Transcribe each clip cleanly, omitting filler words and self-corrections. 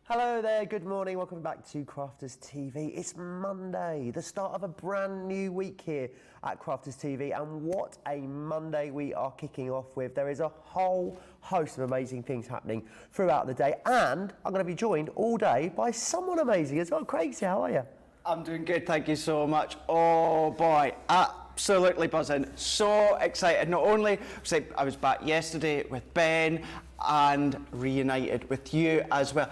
Hello there, good morning, welcome back to Crafters TV. It's Monday, the start of a brand new week here at Crafters TV, and what a Monday we are kicking off with. There is a whole host of amazing things happening throughout the day, and I'm going to be joined all day by someone amazing as well. Craig, how are you? I'm doing good, thank you so much. Oh boy, absolutely buzzing, so excited. Not only I was back yesterday with Ben and reunited with you as well.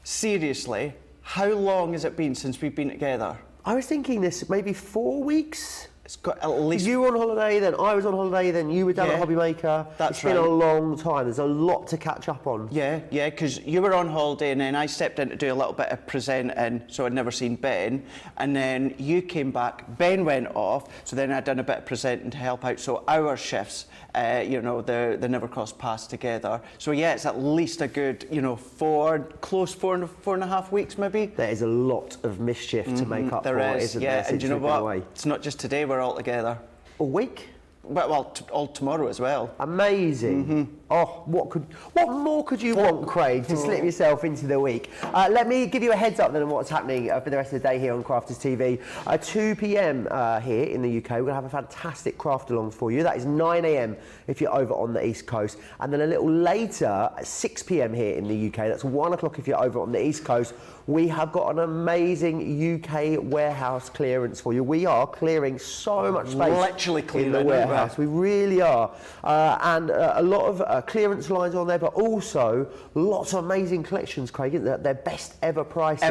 Seriously, how long has it been since we've been together? I was thinking this, maybe 4 weeks? It's got at least... You were on holiday, then I was on holiday, then you were down at Hobby Maker. It's been a long time. There's a lot to catch up on. Yeah, because you were on holiday and then I stepped in to do a little bit of presenting, so I'd never seen Ben. And then you came back, Ben went off, so then I'd done a bit of presenting to help out. So our shifts, they never crossed paths together. So yeah, it's at least a good, four and a half weeks maybe. There is a lot of mischief to make up for, isn't there? And you know what? It's not just today we're all together. A week? Well, all tomorrow as well. Amazing. Oh, what more could you want, Craig, to slip yourself into the week? Let me give you a heads up then on what's happening for the rest of the day here on Crafters TV. 2 p.m. Here in the UK, we're going to have a fantastic craft along for you. That is 9 a.m. if you're over on the East Coast. And then a little later, at 6 p.m. here in the UK, that's 1 o'clock if you're over on the East Coast, we have got an amazing UK warehouse clearance for you. We are clearing so much space. Literally clearing in the warehouse. We really are. And a lot of clearance lines on there, but also lots of amazing collections, Craig, isn't there? Their best ever prices.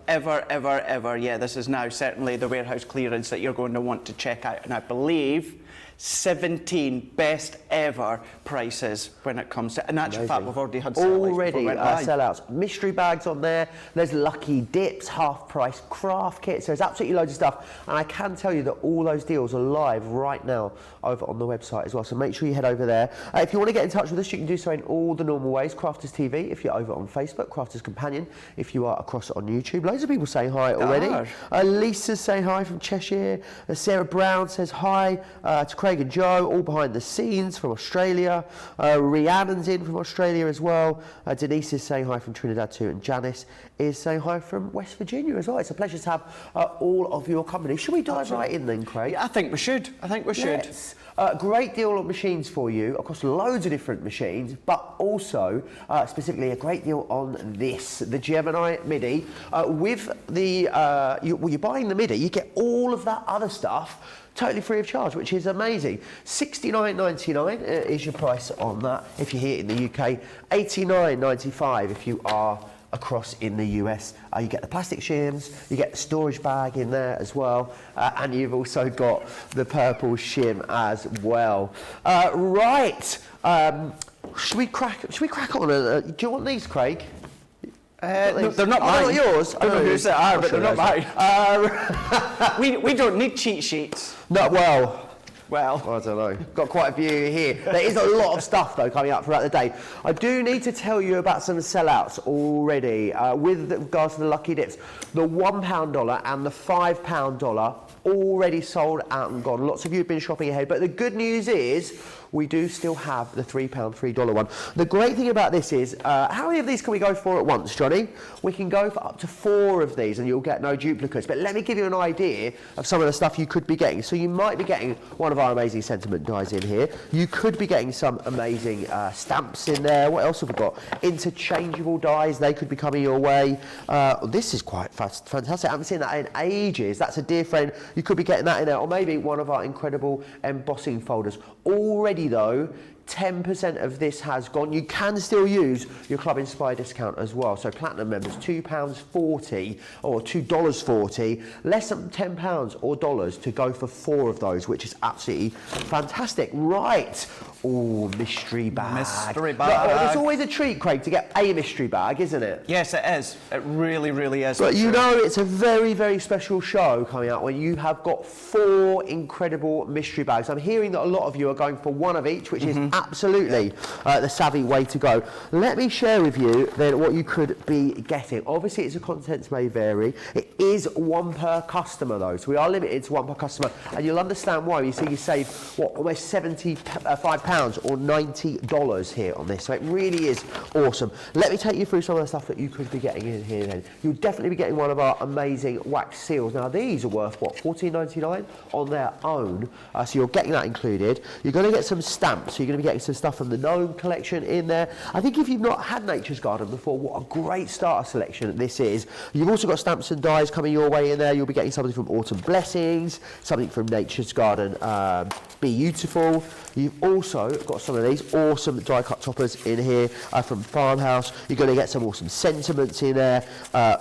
Ever. Yeah, this is now certainly the warehouse clearance that you're going to want to check out. And I believe 17 best ever prices when it comes to, in actual fact, we've already had sellouts. Mystery bags on there, there's lucky dips, half price craft kits, there's absolutely loads of stuff, and I can tell you that all those deals are live right now over on the website as well, so make sure you head over there. If you want to get in touch with us, you can do so in all the normal ways. Crafters TV if you're over on Facebook, Crafters Companion if you are across on YouTube. Loads of people saying hi already. Lisa's saying hi from Cheshire. Sarah Brown says hi to Craig and Joe, all behind the scenes from Australia. Rhiannon's in from Australia as well. Denise is saying hi from Trinidad too, and Janice is saying hi from West Virginia as well. It's a pleasure to have all of your company. Should we dive right in then, Craig? Yeah, I think we should. Yes. Great deal of machines for you, across loads of different machines, but also specifically a great deal on this, the Gemini Midi. With the, you're buying the Midi, you get all of that other stuff totally free of charge, which is amazing. $69.99 is your price on that if you're here in the UK. $89.95 if you are across in the US. You get the plastic shims, you get the storage bag in there as well, and you've also got the purple shim as well. Right, should we crack on? Do you want these, Craig? No, they're not mine. Not yours. I don't know whose they are, but they're not mine. We don't need cheat sheets. No, well, I don't know. Got quite a few here. There is a lot of stuff, though, coming up throughout the day. I do need to tell you about some sellouts already. With regards to the Lucky Dips, the £1 dollar and the £5 dollar already sold out and gone. Lots of you have been shopping ahead, but the good news is we do still have the £3, $3 one. The great thing about this is, how many of these can we go for at once, Johnny? We can go for up to 4 of these and you'll get no duplicates. But let me give you an idea of some of the stuff you could be getting. So you might be getting one of our amazing sentiment dies in here. You could be getting some amazing stamps in there. What else have we got? Interchangeable dies, they could be coming your way. This is quite fantastic. I haven't seen that in ages. That's a dear friend. You could be getting that in there. Or maybe one of our incredible embossing folders. Already though, 10% of this has gone. You can still use your Club Inspire discount as well. So platinum members, £2.40 or $2.40, less than £10 or dollars to go for 4 of those, which is absolutely fantastic. Right. Oh, mystery bag. Mystery bag. It's always a treat, Craig, to get a mystery bag, isn't it? Yes, it is. It really, really is. But you know, it's a very, very special show coming out when you have got 4 incredible mystery bags. I'm hearing that a lot of you are going for one of each, which is absolutely the savvy way to go. Let me share with you then what you could be getting. Obviously, it's a contents may vary. It is one per customer though, so we are limited to one per customer, and you'll understand why. You see, you save what, almost £75 or $90 here on this, so it really is awesome. Let me take you through some of the stuff that you could be getting in here then. You'll definitely be getting one of our amazing wax seals. Now these are worth what, $14.99 on their own, so you're getting that included. You're going to get some stamps, so you're going to be getting some stuff from the Gnome collection in there. I think if you've not had Nature's Garden before, what a great starter selection this is. You've also got stamps and dies coming your way in there. You'll be getting something from Autumn Blessings, something from Nature's Garden Beautiful. You've also got some of these awesome die cut toppers in here from Farmhouse. You're going to get some awesome sentiments in there.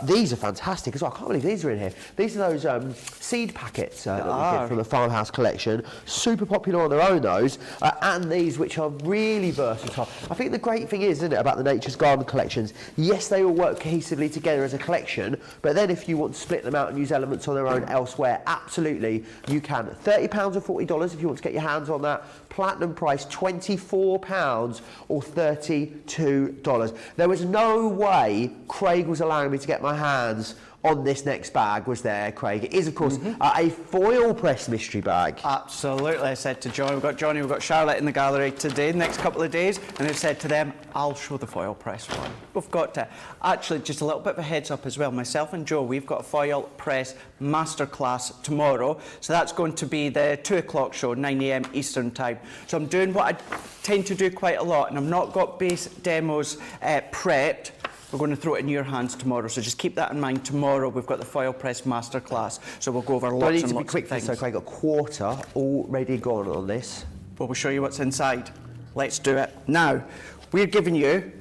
These are fantastic as well. I can't believe these are in here. These are those seed packets that we get from the Farmhouse collection. Super popular on their own, those. And these, which are really versatile. I think the great thing is, isn't it, about the Nature's Garden collections, yes, they all work cohesively together as a collection, but then if you want to split them out and use elements on their own elsewhere, absolutely you can. £30 or $40 if you want to get your hands on that. Platinum price £24 or $32. There was no way Craig was allowing me to get my hands on this next bag, was there, Craig? It is, of course, a foil press mystery bag. Absolutely. I said to John, we've got Johnny, we've got Charlotte in the gallery today, the next couple of days, and I've said to them, I'll show the foil press one. We've got to. Actually, just a little bit of a heads up as well. Myself and Joe, we've got a foil press masterclass tomorrow, so that's going to be the 2 o'clock show, 9 AM Eastern time. So I'm doing what I tend to do quite a lot, and I've not got base demos prepped. We're going to throw it in your hands tomorrow, so just keep that in mind. Tomorrow we've got the foil press masterclass, so we'll go over lots and lots of things. I need to be quick, so Craig, got a quarter already gone on this. Well, we'll show you what's inside. Let's do it. Now, we're giving you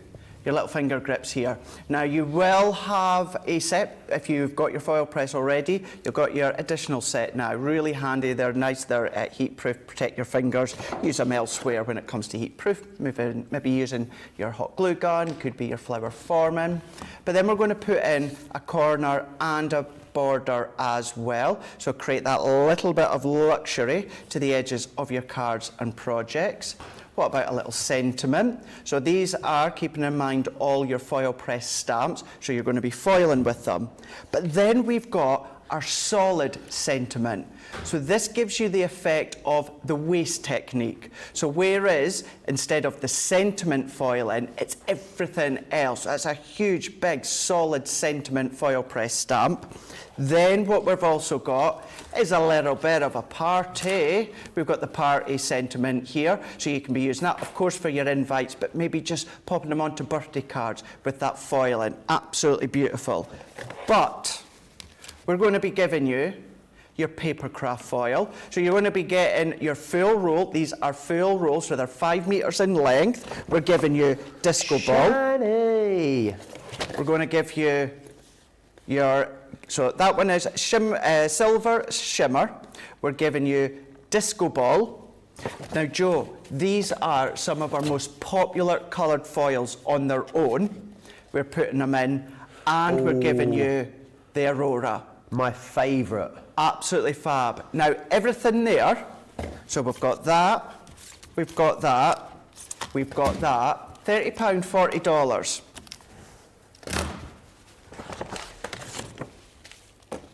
your little finger grips here. Now, you will have a set. If you've got your foil press already, you've got your additional set now. Really handy, they're nice, they're heat-proof, protect your fingers. Use them elsewhere when it comes to heat-proof. Maybe using your hot glue gun, could be your flower forming. But then we're going to put in a corner and a border as well, so create that little bit of luxury to the edges of your cards and projects. What about a little sentiment? So these are keeping in mind all your foil press stamps, so you're going to be foiling with them. But then we've got our solid sentiment. So this gives you the effect of the waste technique. So whereas instead of the sentiment foiling, it's everything else. That's a huge, big, solid sentiment foil press stamp. Then what we've also got is a little bit of a party. We've got the party sentiment here, so you can be using that, of course, for your invites, but maybe just popping them onto birthday cards with that foiling. Absolutely beautiful. But we're going to be giving you your paper craft foil. So you're going to be getting your full roll. These are full rolls, so they're 5 meters in length. We're giving you disco ball. Shiny. We're going to give you your, so that one is silver shimmer. We're giving you disco ball. Now, Joe, these are some of our most popular coloured foils on their own. We're putting them in, and we're giving you the Aurora. My favourite. Absolutely fab. Now, everything there, so we've got that, we've got that, we've got that, £30, $40.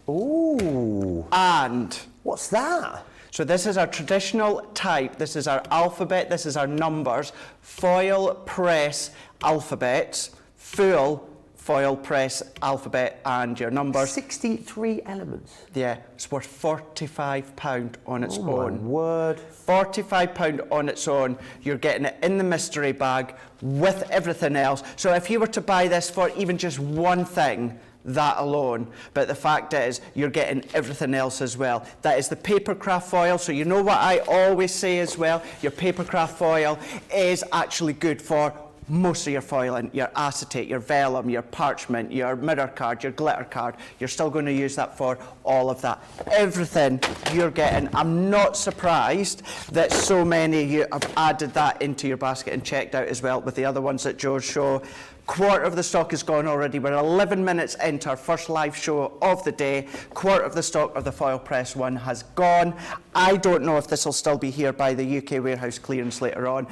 Ooh. And what's that? so this is our traditional type, this is our alphabet, this is our numbers, foil press alphabets, full foil press alphabet and your numbers. 63 elements. Yeah, it's worth £45 on its own. Oh my word. £45 on its own. You're getting it in the mystery bag with everything else. So if you were to buy this for even just one thing, that alone, but the fact is you're getting everything else as well. That is the paper craft foil, so you know what I always say as well, your paper craft foil is actually good for most of your foiling, your acetate, your vellum, your parchment, your mirror card, your glitter card. You're still going to use that for all of that. Everything you're getting. I'm not surprised that so many of you have added that into your basket and checked out as well with the other ones that Joe's show. Quarter of the stock is gone already. We're 11 minutes into our first live show of the day. Quarter of the stock of the foil press one has gone. I don't know if this will still be here by the UK warehouse clearance later on,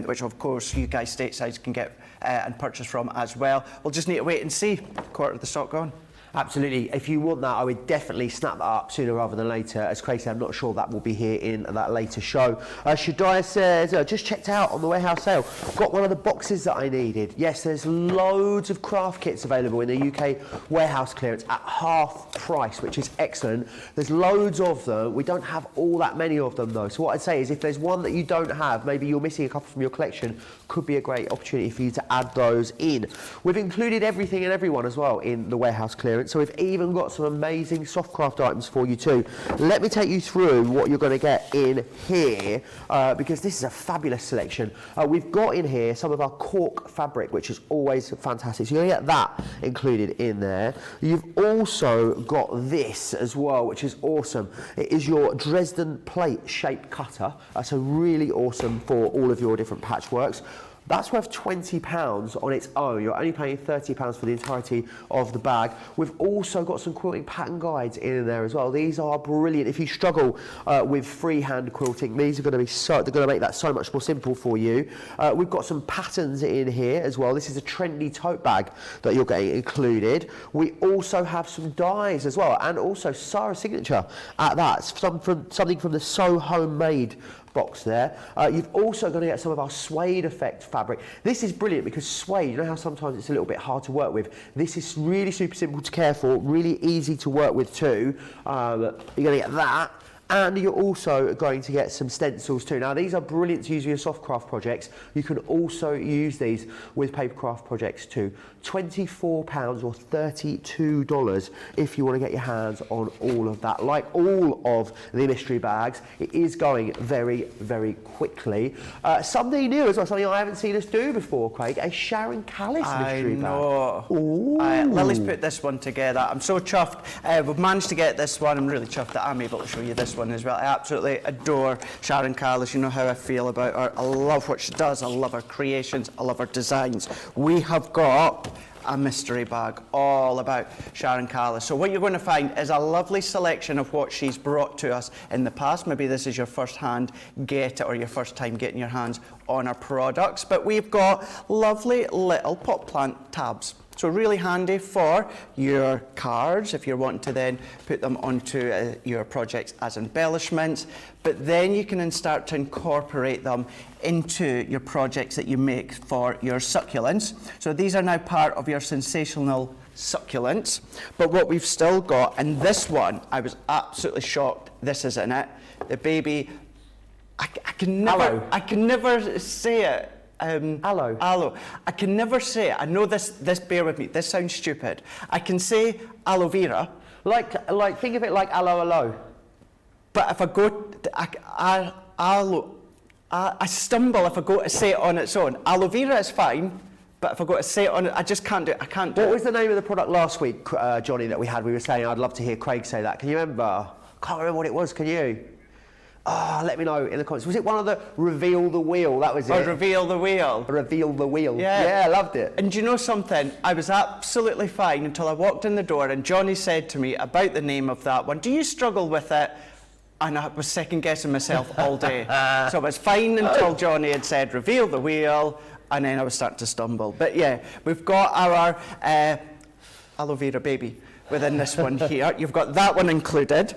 which of course you guys stateside can get and purchase from as well. We'll just need to wait and see. Quarter of the stock gone. Absolutely. If you want that, I would definitely snap that up sooner rather than later. As Craig said, I'm not sure that will be here in that later show. Shadiah says, just checked out on the warehouse sale. Got one of the boxes that I needed. Yes, there's loads of craft kits available in the UK warehouse clearance at half price, which is excellent. There's loads of them. We don't have all that many of them though. So what I'd say is if there's one that you don't have, maybe you're missing a couple from your collection, could be a great opportunity for you to add those in. We've included everything and everyone as well in the warehouse clearance. So we've even got some amazing soft craft items for you too. Let me take you through what you're going to get in here because this is a fabulous selection. We've got in here some of our cork fabric, which is always fantastic. So you're going to get that included in there. You've also got this as well, which is awesome. It is your Dresden plate shape cutter. So really awesome for all of your different patchworks. That's worth £20 on its own. You're only paying £30 for the entirety of the bag. We've also got some quilting pattern guides in there as well. These are brilliant. If you struggle with freehand quilting, these are going to be they're going to make that so much more simple for you. We've got some patterns in here as well. This is a trendy tote bag that you're getting included. We also have some dies as well, and also Sarah's signature at that. Something from the So Homemade box there. You've also got to get some of our suede effect fabric. This is brilliant because suede, you know how sometimes it's a little bit hard to work with. This is really super simple to care for, really easy to work with too. You're going to get that. And you're also going to get some stencils too. Now these are brilliant to use with your soft craft projects. You can also use these with paper craft projects too. £24 or $32 if you want to get your hands on all of that. Like all of the mystery bags, it is going very, very quickly. Something new as well, something I haven't seen us do before, Craig, a Sharon Callis mystery bag. I know. Lily's put this one together. I'm so chuffed. We've managed to get this one. I'm really chuffed that I'm able to show you this one as well. I absolutely adore Sharon Callis. You know how I feel about her. I love what she does. I love her creations. I love her designs. We have got a mystery bag all about Sharon Callis. So what you're going to find is a lovely selection of what she's brought to us in the past. Maybe this is your first hand get it or your first time getting your hands on our products. But we've got lovely little pot plant tabs. So really handy for your cards if you're wanting to then put them onto your projects as embellishments. But then you can then start to incorporate them into your projects that you make for your succulents. So these are now part of your sensational succulents. But what we've still got, and this one, I was absolutely shocked this is in it. The baby, I can never say it. Aloe. Aloe. I can never say it. I know this, bear with me, this sounds stupid. I can say aloe vera. Like think of it like aloe. But if I go, I stumble if I go to say it on its own. Aloe vera is fine, but if I go to say it on it, I just can't do it. I can't do it. What was the name of the product last week, Johnny, that we had? We were saying, I'd love to hear Craig say that. Can you remember? Can't remember what it was, can you? Let me know in the comments. Was it one of the Reveal the Wheel? That was it. Oh, Reveal the Wheel. Reveal the Wheel. Yeah, I loved it. And do you know something? I was absolutely fine until I walked in the door and Johnny said to me about the name of that one. Do you struggle with it? And I was second guessing myself all day. So I was fine until Johnny had said Reveal the Wheel, and then I was starting to stumble. But yeah, we've got our aloe vera baby within this one here. You've got that one included.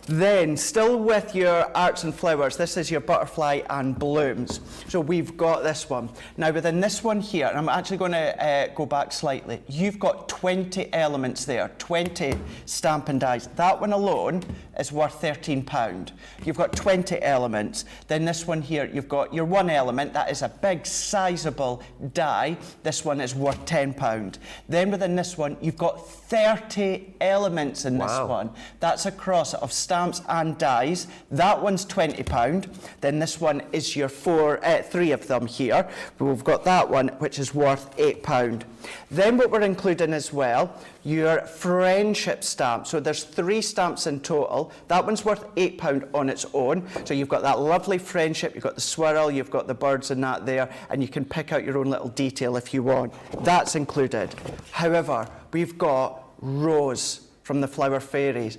Then, still with your arts and flowers, this is your butterfly and blooms. So we've got this one. Now within this one here, and I'm actually going to go back slightly, you've got 20 elements there, 20 Stampin' Dies. That one alone is worth £13. You've got 20 elements. Then this one here, you've got your one element, that is a big sizable die. This one is worth £10. Then within this one, you've got 30 20 elements in this one. That's a cross of stamps and dies. That one's £20. Then this one is your three of them here. We've got that one, which is worth £8. Then what we're including as well, your friendship stamp. So there's 3 stamps in total. That one's worth £8 on its own. So you've got that lovely friendship, you've got the swirl, you've got the birds and that there, and you can pick out your own little detail if you want. That's included. However, we've got Rose from the Flower Fairies.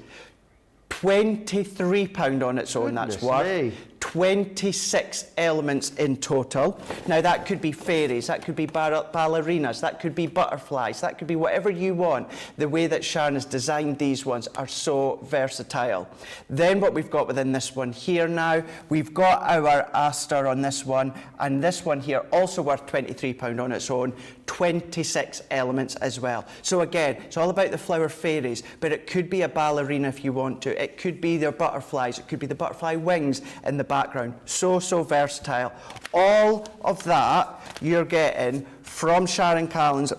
£23 on its own, that's worth. 26 elements in total. Now that could be fairies, that could be ballerinas, that could be butterflies, that could be whatever you want. The way that Sharon has designed these ones are so versatile. Then what we've got within this one here now, we've got our Aster on this one, and this one here also worth £23 on its own. 26 elements as well. So again, it's all about the flower fairies, but it could be a ballerina if you want to. It could be their butterflies. It could be the butterfly wings in the background. So versatile. All of that you're getting from Sharon Callis's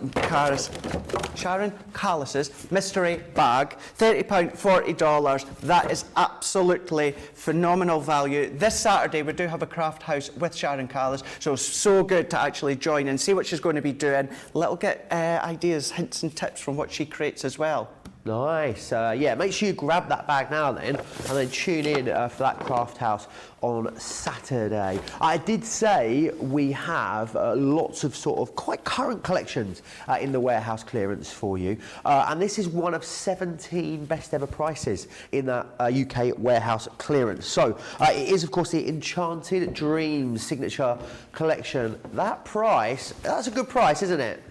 mystery bag. £30, $40. That is absolutely phenomenal value. This Saturday we do have a craft house with Sharon Callis, so good to actually join and see what she's going to be doing. Little get ideas, hints and tips from what she creates as well. Nice. Yeah, make sure you grab that bag now then, and then tune in for that craft house on Saturday. I did say we have lots of sort of quite current collections in the warehouse clearance for you, and this is one of 17 best ever prices in that UK warehouse clearance. So it is of course the Enchanted Dreams signature collection. That price, that's a good price, isn't it?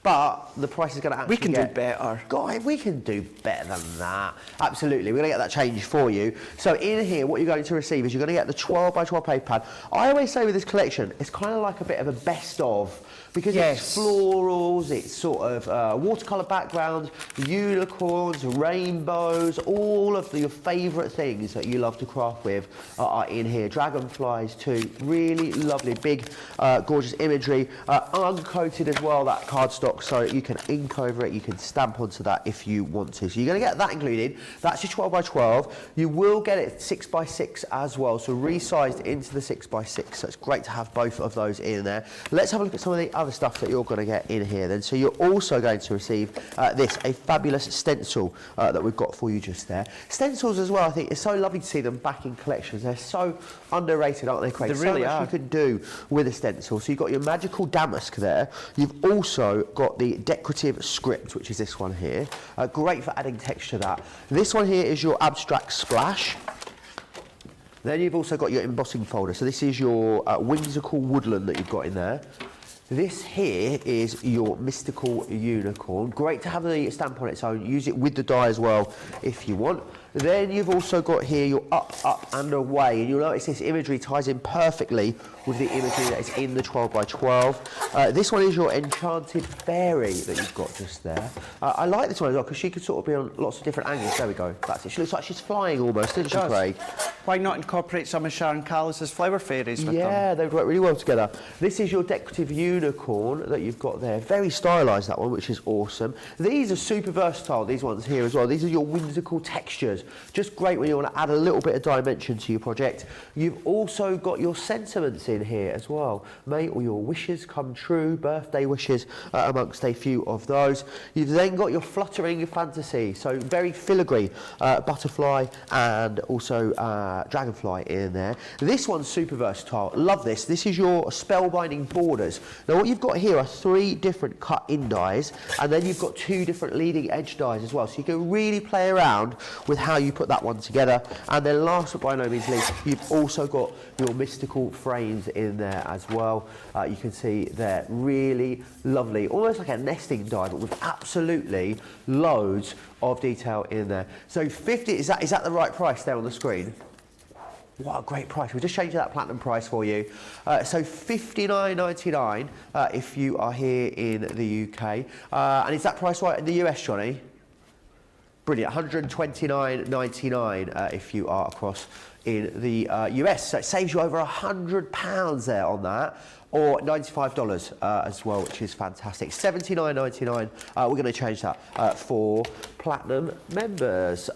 But the price is going to actually We can do better. God, we can do better than that. Absolutely. We're going to get that change for you. So in here, what you're going to receive is you're going to get the 12 by 12 paper pad. I always say with this collection, it's kind of like a bit of a best of, because it's florals, it's sort of watercolour backgrounds, unicorns, rainbows, all of your favourite things that you love to craft with are in here. Dragonflies too, really lovely, big, gorgeous imagery, uncoated as well, that cardstock, so you can ink over it, you can stamp onto that if you want to. So you're going to get that included. That's your 12 by 12. You will get it 6 by 6 as well, so resized into the 6 by 6. So it's great to have both of those in there. Let's have a look at some of the other stuff that you're going to get in here then. So you're also going to receive a fabulous stencil that we've got for you just there. Stencils as well, I think it's so lovely to see them back in collections. They're so underrated, aren't they, Craig? They really are. You can do with a stencil. So you've got your magical damask there. You've also got the decorative script, which is this one here. Great for adding texture to that. This one here is your abstract splash. Then you've also got your embossing folder. So this is your whimsical woodland that you've got in there. This here is your mystical unicorn. Great to have the stamp on its own. Use it with the die as well if you want. Then you've also got here your up, up and away, and you'll notice this imagery ties in perfectly with the imagery that is in the 12 by 12. This one is your enchanted fairy that you've got just there. I like this one as well because she could sort of be on lots of different angles. There we go. That's it. She looks like she's flying almost, doesn't she, Craig? Why not incorporate some of Sharon Callis's flower fairies with them? Yeah, they work really well together. This is your decorative unicorn that you've got there. Very stylised, that one, which is awesome. These are super versatile, these ones here as well. These are your whimsical textures. Just great when you want to add a little bit of dimension to your project. You've also got your sentiments in here as well. May all your wishes come true, birthday wishes amongst a few of those. You've then got your fluttering fantasy, so very filigree butterfly and also dragonfly in there. This one's super versatile. Love this. This is your spellbinding borders. Now what you've got here are 3 different cut-in dies, and then you've got 2 different leading edge dies as well. So you can really play around with how you put that one together. And then last but by no means least, you've also got your mystical frames in there as well. You can see they're really lovely, almost like a nesting die, but with absolutely loads of detail in there. So 50, is that the right price there on the screen? What a great price. We'll just change that platinum price for you. So $59.99 if you are here in the UK. And is that price right in the US, Johnny? Brilliant. $129.99 if you are across in the US. So it saves you over £100 there on that, or $95 as well, which is fantastic. $79.99. We're going to change that for platinum members.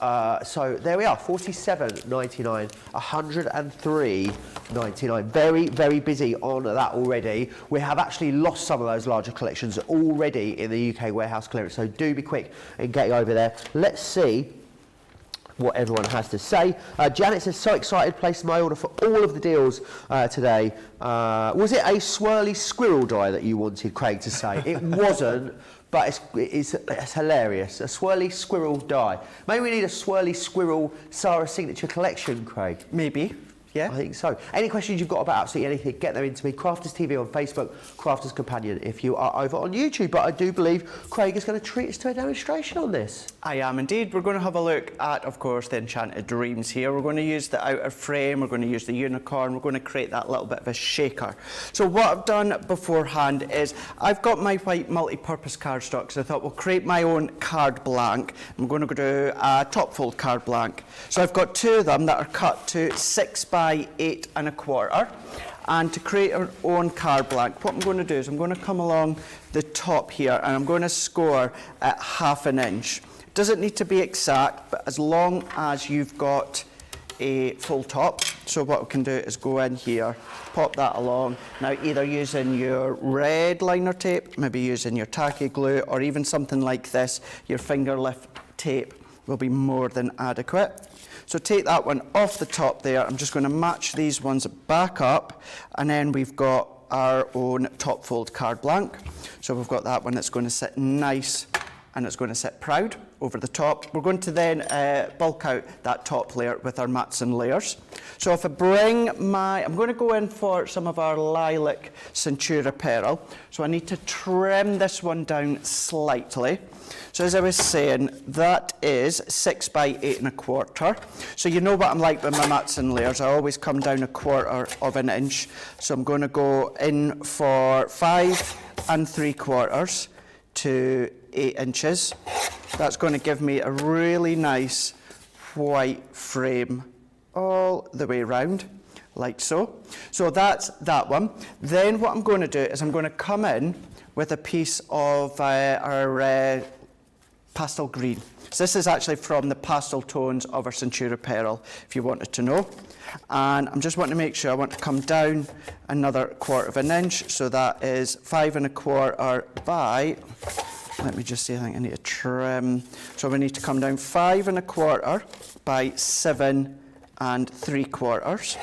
So there we are, $47.99, $103.99. Very, very busy on that already. We have actually lost some of those larger collections already in the UK warehouse clearance, so do be quick in getting over there. Let's see what everyone has to say. Janet says, so excited, placed my order for all of the deals today. Was it a swirly squirrel die that you wanted Craig to say? It wasn't, but it's hilarious. A swirly squirrel die. Maybe we need a swirly squirrel Sarah signature collection, Craig. Maybe. Yeah, I think so. Any questions you've got about absolutely anything, get them into me. Crafters TV on Facebook, Crafters Companion if you are over on YouTube. But I do believe Craig is going to treat us to a demonstration on this. I am indeed. We're going to have a look at, of course, the Enchanted Dreams here. We're going to use the outer frame, we're going to use the unicorn, we're going to create that little bit of a shaker. So what I've done beforehand is I've got my white multi-purpose cardstock, so I thought we'll create my own card blank. I'm going to do a top fold card blank. So I've got two of them that are cut to 6 by 8 1/4. And to create our own card blank, what I'm going to do is I'm going to come along the top here and I'm going to score at 1/2 inch. Doesn't need to be exact, but as long as you've got a full top. So what we can do is go in here, pop that along. Now either using your red liner tape, maybe using your tacky glue, or even something like this, your finger lift tape will be more than adequate. So take that one off the top there. I'm just going to match these ones back up, and then we've got our own top fold card blank. So we've got that one that's going to sit nice and it's going to sit proud over the top. We're going to then bulk out that top layer with our mats and layers. So if I bring I'm going to go in for some of our lilac Centura pearl. So I need to trim this one down slightly. So as I was saying, that is 6 by 8 1/4. So you know what I'm like with my mats and layers. I always come down 1/4 inch. So I'm going to go in for 5 3/4 to 8 inches. That's going to give me a really nice white frame all the way around, like so. So that's that one. Then what I'm going to do is I'm going to come in with a piece of our pastel green. So this is actually from the pastel tones of our Centura pearl, if you wanted to know. And I'm just wanting to make sure I want to come down another 1/4 inch. So that is 5 1/4 by, let me just see, I think I need to trim. So we need to come down 5 1/4 by 7 3/4.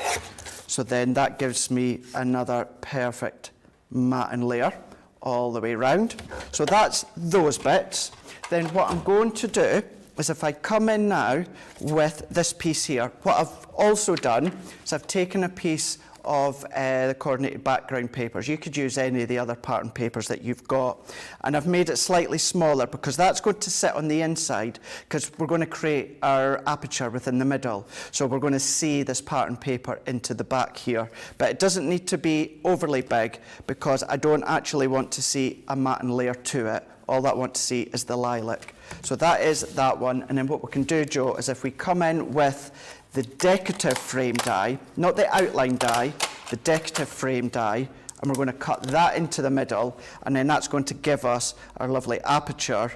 So then that gives me another perfect mat and layer all the way round. So that's those bits. Then what I'm going to do is if I come in now with this piece here, what I've also done is I've taken a piece of the coordinated background papers. You could use any of the other pattern papers that you've got. And I've made it slightly smaller because that's going to sit on the inside, because we're going to create our aperture within the middle. So we're going to see this pattern paper into the back here. But it doesn't need to be overly big because I don't actually want to see a mat and layer to it. All that I want to see is the lilac. So that is that one. And then what we can do, Joe, is if we come in with the decorative frame die, not the outline die, the decorative frame die, and we're going to cut that into the middle, and then that's going to give us our lovely aperture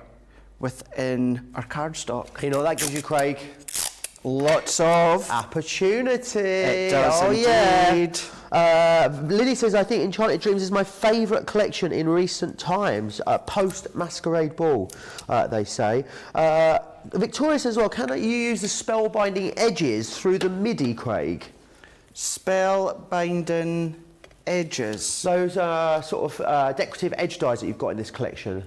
within our cardstock. You know what that gives you, Craig? Lots of opportunity. It does indeed. Yeah. Lily says, I think Enchanted Dreams is my favourite collection in recent times. Post-Masquerade Ball, they say. Victoria says, well, can you use the spellbinding edges through the MIDI, Craig? Spellbinding edges? Those sort of decorative edge dies that you've got in this collection.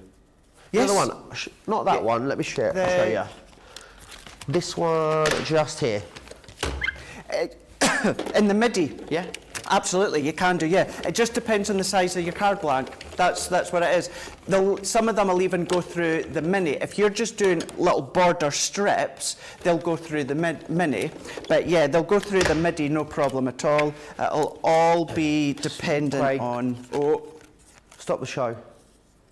Yes. Another one. Not that one. Let me show you. This one just here. In the MIDI, yeah? Absolutely, you can do, yeah. It just depends on the size of your card blank. That's what it is. Some of them will even go through the mini. If you're just doing little border strips, they'll go through the mini. But yeah, they'll go through the MIDI, no problem at all. It'll all be dependent Craig, on... Oh, stop the show.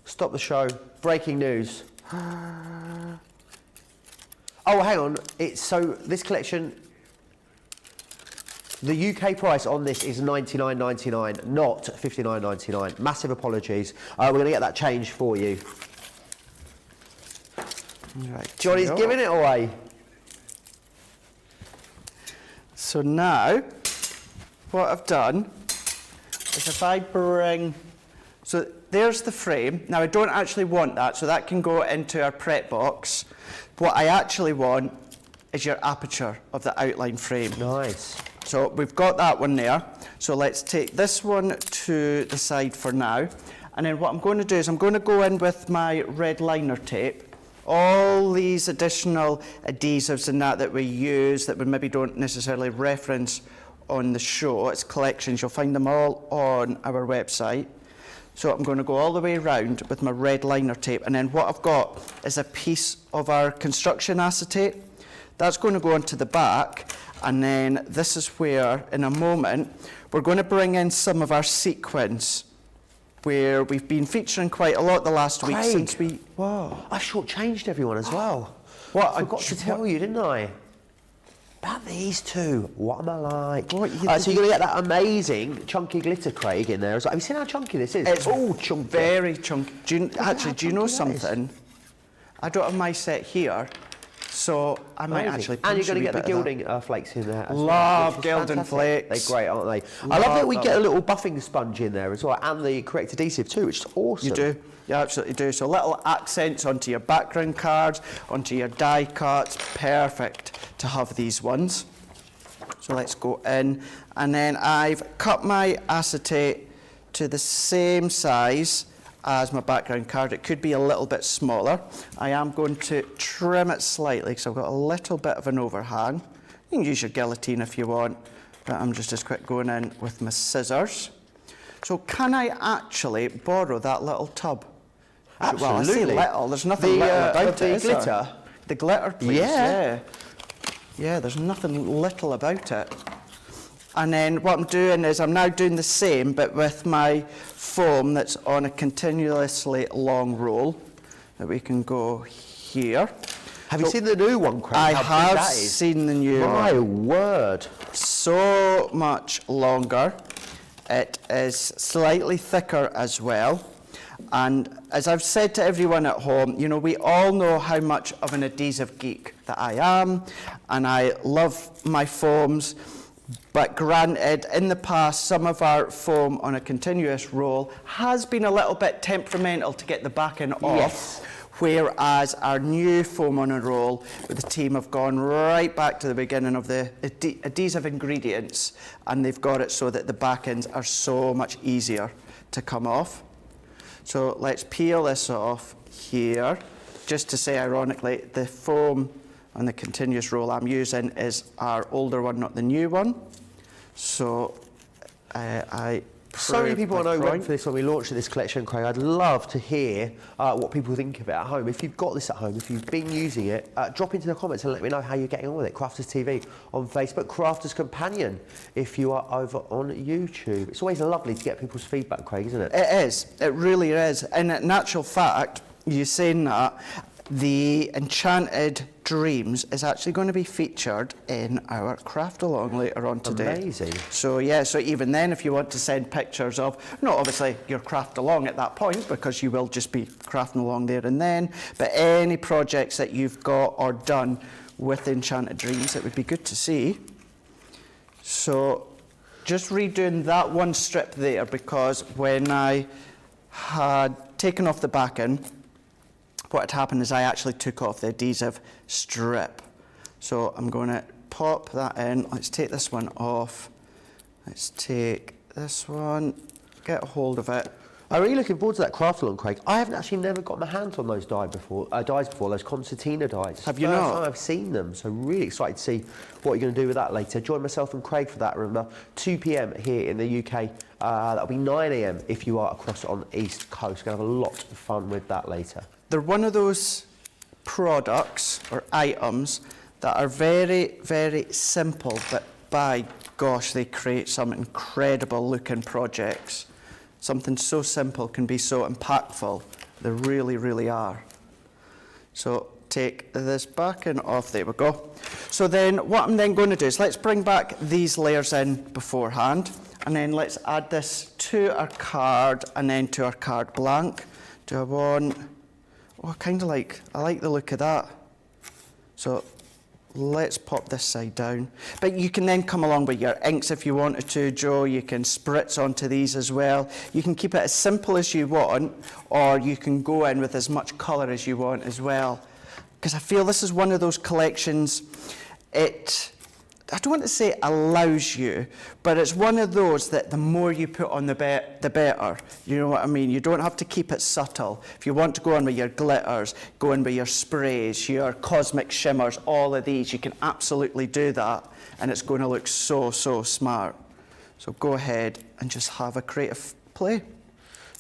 Stop the show. Breaking news. Oh, hang on. So this collection The UK price on this is $99.99, not $59.99. Massive apologies. We're going to get that changed for you. Right, Johnny's giving it away. So now, what I've done is if I bring, so there's the frame. Now I don't actually want that, so that can go into our prep box. What I actually want is your aperture of the outline frame. Nice. So we've got that one there. So let's take this one to the side for now. And then what I'm going to do is I'm going to go in with my red liner tape. All these additional adhesives and that we use that we maybe don't necessarily reference on the show, it's collections, you'll find them all on our website. So I'm going to go all the way around with my red liner tape, and then what I've got is a piece of our construction acetate. That's going to go onto the back, and then this is where, in a moment, we're going to bring in some of our sequins, where we've been featuring quite a lot the last week since we... Whoa. I shortchanged everyone as well. What? I forgot to tell you, didn't I? About these two. What am I like? What, So you're going to get that amazing chunky glitter, Craig, in there as well. Have you seen how chunky this is? It's all chunky. Very chunky. Do you know chunky that is? something? I don't have my set here, so I might actually And you're pinch a going to wee get the bit of that. gilding flakes in there as well. Love which is gilding fantastic. flakes. They're great, aren't they? I love that we Love get a them. little buffing sponge in there as well, and the correct adhesive too, which is awesome. You do. You absolutely do. So little accents onto your background cards, onto your die cuts. Perfect to have these ones. So let's go in. And then I've cut my acetate to the same size as my background card. It could be a little bit smaller. I am going to trim it slightly because I've got a little bit of an overhang. You can use your guillotine if you want, but I'm just as quick going in with my scissors. So can I actually borrow that little tub? Absolutely. Well, I say little, there's nothing little about the it, is there? glitter? The glitter, please. Yeah. Yeah, there's nothing little about it. And then what I'm doing is I'm now doing the same, but with my foam that's on a continuously long roll that we can go here. Have you seen the new one, Craig? I How big have that is? seen the new My one. word. So much longer. It is slightly thicker as well. And as I've said to everyone at home, you know, we all know how much of an adhesive geek that I am, and I love my foams. But granted, in the past, some of our foam on a continuous roll has been a little bit temperamental to get the backing off. Yes. Whereas our new foam on a roll with the team have gone right back to the beginning of the adhesive ingredients, and they've got it so that the back ends are so much easier to come off. So let's peel this off here. Just to say, ironically, the foam on the continuous roll I'm using is our older one, not the new one. So So many people I know went for this when we launched this collection, Craig. I'd love to hear what people think of it at home. If you've got this at home, if you've been using it, drop into the comments and let me know how you're getting on with it. Crafters TV on Facebook, Crafters Companion if you are over on YouTube. It's always lovely to get people's feedback, Craig, isn't it? It is. It really is. And in actual fact, you saying that, the Enchanted Dreams is actually going to be featured in our craft along later on today. Amazing. So yeah, so even then, if you want to send pictures of, not obviously your craft along at that point, because you will just be crafting along there and then, but any projects that you've got or done with Enchanted Dreams, it would be good to see. So just redoing that one strip there, because when I had taken off the backing, what had happened is I actually took off the adhesive strip. So I'm going to pop that in. Let's take this one off. Let's take this one, get a hold of it. I'm really looking forward to that craft along, Craig. I haven't actually never got my hands on those dyes before, those concertina dyes. Have you First not? time I've seen them, so really excited to see what you're going to do with that later. Join myself and Craig for that, remember, 2 p.m. here in the UK. That'll be 9 a.m. if you are across on the East Coast. Going to have a lot of fun with that later. They're one of those products or items that are very, very simple, but by gosh, they create some incredible looking projects. Something so simple can be so impactful. They really, really are. So take this backing off, there we go. So then what I'm then going to do is let's bring back these layers in beforehand, and then let's add this to our card and then to our card blank. Do I want, oh, I like the look of that. So let's pop this side down. But you can then come along with your inks if you wanted to, Joe. You can spritz onto these as well. You can keep it as simple as you want, or you can go in with as much colour as you want as well. Because I feel this is one of those collections, I don't want to say allows you, but it's one of those that the more you put on the better. You know what I mean? You don't have to keep it subtle. If you want to go in with your glitters, go in with your sprays, your cosmic shimmers, all of these, you can absolutely do that, and it's going to look so, so smart. So go ahead and just have a creative play.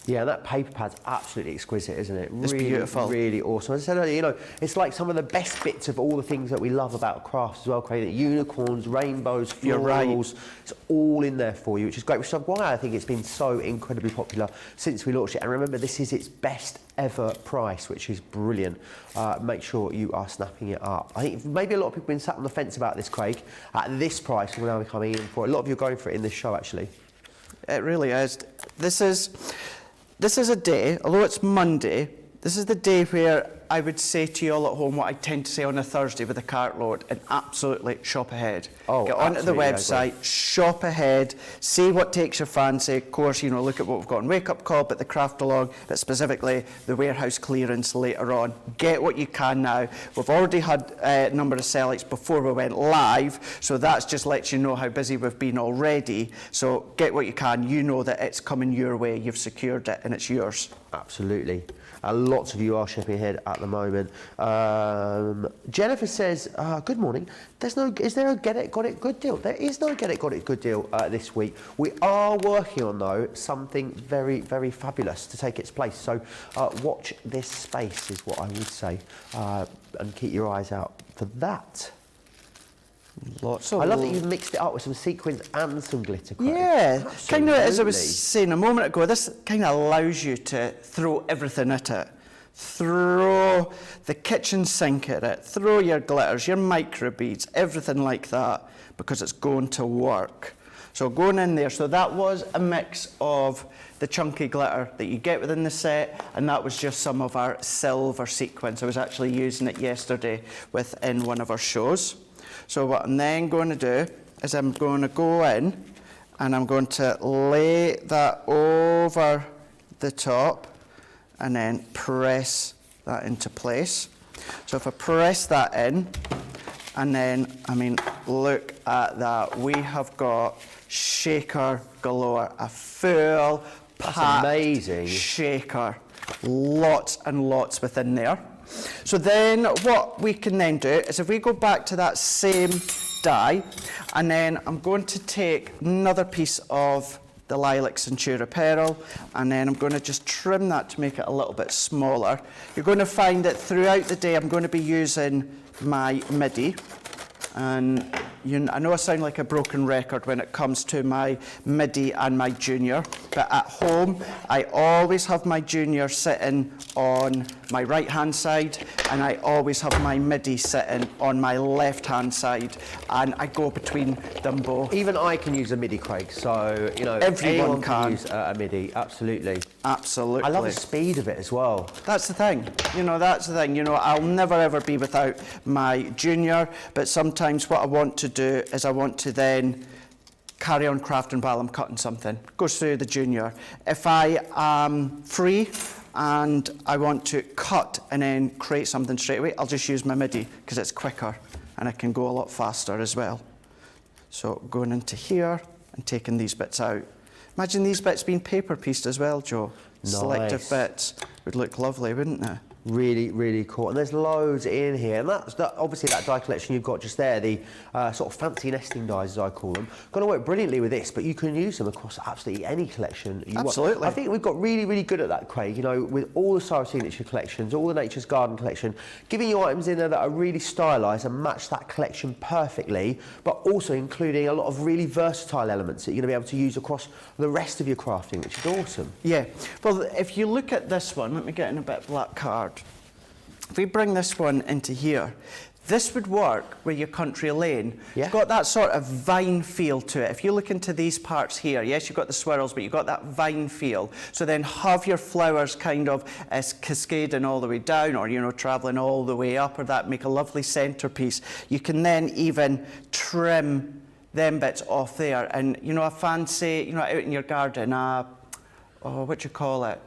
Yeah, that paper pad's absolutely exquisite, isn't it? It's really, beautiful. Really awesome. As I said earlier, you know, it's like some of the best bits of all the things that we love about crafts as well, Craig. Unicorns, rainbows, florals. You're right. It's all in there for you, which is great, which is why I think it's been so incredibly popular since we launched it. And remember, this is its best ever price, which is brilliant. Make sure you are snapping it up. I think maybe a lot of people have been sat on the fence about this, Craig. At this price, we're now coming in for it. A lot of you are going for it in this show, actually. It really is. This is a day, although it's Monday, this is the day where I would say to you all at home what I tend to say on a Thursday with a cartload, and absolutely shop ahead. Oh, get onto the website, shop ahead, see what takes your fancy. Of course, you know, look at what we've got on Wake Up Call, but the craft along, but specifically the warehouse clearance later on. Get what you can now. We've already had a number of sellouts before we went live, so that's just lets you know how busy we've been already. So get what you can. You know that it's coming your way. You've secured it and it's yours. Absolutely. Lots of you are shipping ahead at the moment. Jennifer says, good morning. Is there a Get It, Got It Good deal? There is no Get It, Got It Good deal this week. We are working on, though, something very, very fabulous to take its place. So watch this space is what I would say. And keep your eyes out for that. I love that you've mixed it up with some sequins and some glitter, Craig. Yeah, kind of as I was saying a moment ago, this kind of allows you to throw everything at it. Throw the kitchen sink at it, throw your glitters, your micro beads, everything like that, because it's going to work. So going in there, so that was a mix of the chunky glitter that you get within the set, and that was just some of our silver sequins. I was actually using it yesterday within one of our shows. So what I'm then going to do is I'm going to go in and I'm going to lay that over the top and then press that into place. So if I press that in, and then, I mean, look at that. We have got shaker galore, a full packed shaker. Lots and lots within there. So then what we can then do is if we go back to that same die, and then I'm going to take another piece of the Lilac Centura Pearl, and then I'm going to just trim that to make it a little bit smaller. You're going to find that throughout the day I'm going to be using my MIDI, and I know I sound like a broken record when it comes to my MIDI and my junior, but at home I always have my junior sitting on my right hand side, and I always have my MIDI sitting on my left hand side, and I go between them both. Even I can use a MIDI, Craig, so you know everyone can use a MIDI. Absolutely. Absolutely. I love the speed of it as well. That's the thing. That's the thing. I'll never ever be without my junior, but sometimes what I want to do is I want to then carry on crafting while I'm cutting something. Goes through the junior. If I am free and I want to cut and then create something straight away, I'll just use my MIDI because it's quicker and I can go a lot faster as well. So going into here and taking these bits out. Imagine these bits being paper pieced as well, Joe. Nice. Selective bits would look lovely, wouldn't they? Really, really cool. And there's loads in here. And that's obviously that die collection you've got just there, the sort of fancy nesting dies, as I call them. Going to work brilliantly with this, but you can use them across absolutely any collection you absolutely. want. I think we've got really, really good at that, Craig, with all the Sara Signature collections, all the Nature's Garden collection, giving you items in there that are really stylised and match that collection perfectly, but also including a lot of really versatile elements that you're going to be able to use across the rest of your crafting, which is awesome. Yeah. Well, if you look at this one, let me get in a bit of black card. If we bring this one into here, This would work with your country lane. Yeah. It's got that sort of vine feel to it. If you look into these parts here, yes, you've got the swirls, but you've got that vine feel. So then have your flowers kind of cascading all the way down, or, you know, travelling all the way up, or that make a lovely centrepiece. You can then even trim them bits off there. And, you know, a fancy, you know, out in your garden, what do you call it?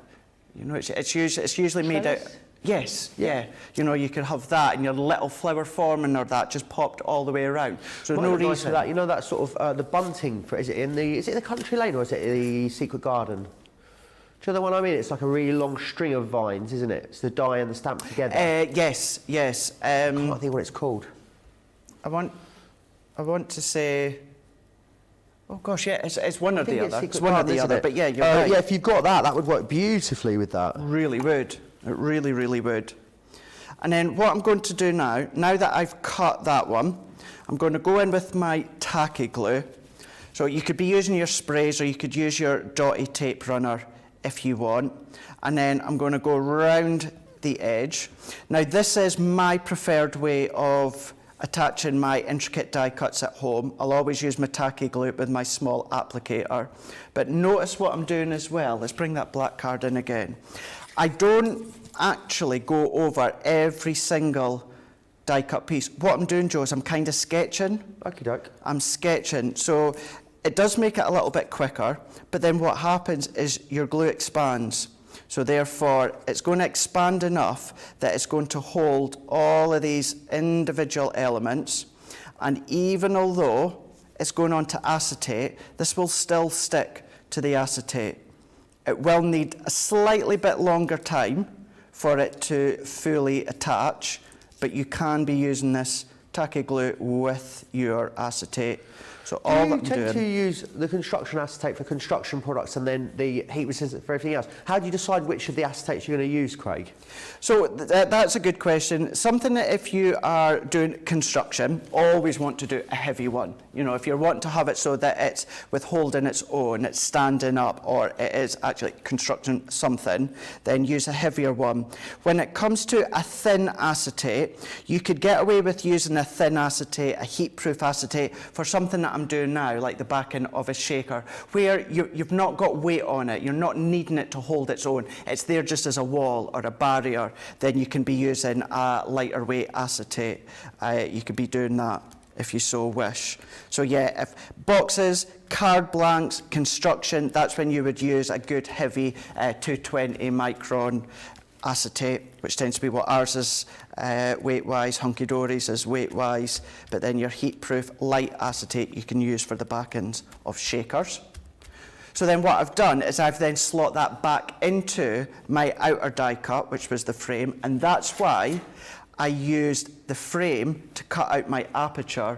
You know, it's usually made out... Yes, yeah. You know, you could have that in your little flower forming or that just popped all the way around. So no reason nice for that. You know that sort of the bunting for is it the country lane or is it the secret garden? Do you know the one I mean? It's like a really long string of vines, isn't it? It's the dye and the stamp together. Yes. I can't think what it's called. I want to say. Oh gosh, yeah, it's one or the other. It's one or the other. But yeah, you're right. Yeah, if you've got that, that would work beautifully with that. Really would. It really, really would. And then what I'm going to do now that I've cut that one, I'm going to go in with my tacky glue. So you could be using your sprays or you could use your dotty tape runner if you want. And then I'm going to go around the edge. Now this is my preferred way of attaching my intricate die cuts at home. I'll always use my tacky glue with my small applicator. But notice what I'm doing as well. Let's bring that black card in again. I don't actually go over every single die cut piece. What I'm doing, Joe, is I'm kind of sketching. Okey-doke. I'm sketching. So it does make it a little bit quicker, but then what happens is your glue expands. So therefore, it's going to expand enough that it's going to hold all of these individual elements. And even although it's going on to acetate, this will still stick to the acetate. It will need a slightly bit longer time for it to fully attach, but you can be using this tacky glue with your acetate. So all that I'm doing... You tend to use the construction acetate for construction products and then the heat resistant for everything else. How do you decide which of the acetates you're going to use, Craig? So that's a good question. Something that if you are doing construction, always want to do a heavy one. You know, if you're wanting to have it so that it's withholding its own, it's standing up, or it is actually constructing something, then use a heavier one. When it comes to a thin acetate, you could get away with using a thin acetate, a heat-proof acetate, for something that I'm doing now, like the backing of a shaker, where you've not got weight on it, you're not needing it to hold its own, it's there just as a wall or a barrier, then you can be using a lighter weight acetate. You could be doing that if you so wish. So yeah, if boxes, card blanks, construction, that's when you would use a good heavy 220 micron acetate, which tends to be what ours is weight-wise, hunky-dory's is weight-wise, but then your heat-proof light acetate you can use for the backends of shakers. So then what I've done is I've then slot that back into my outer die cut, which was the frame, and that's why I used the frame to cut out my aperture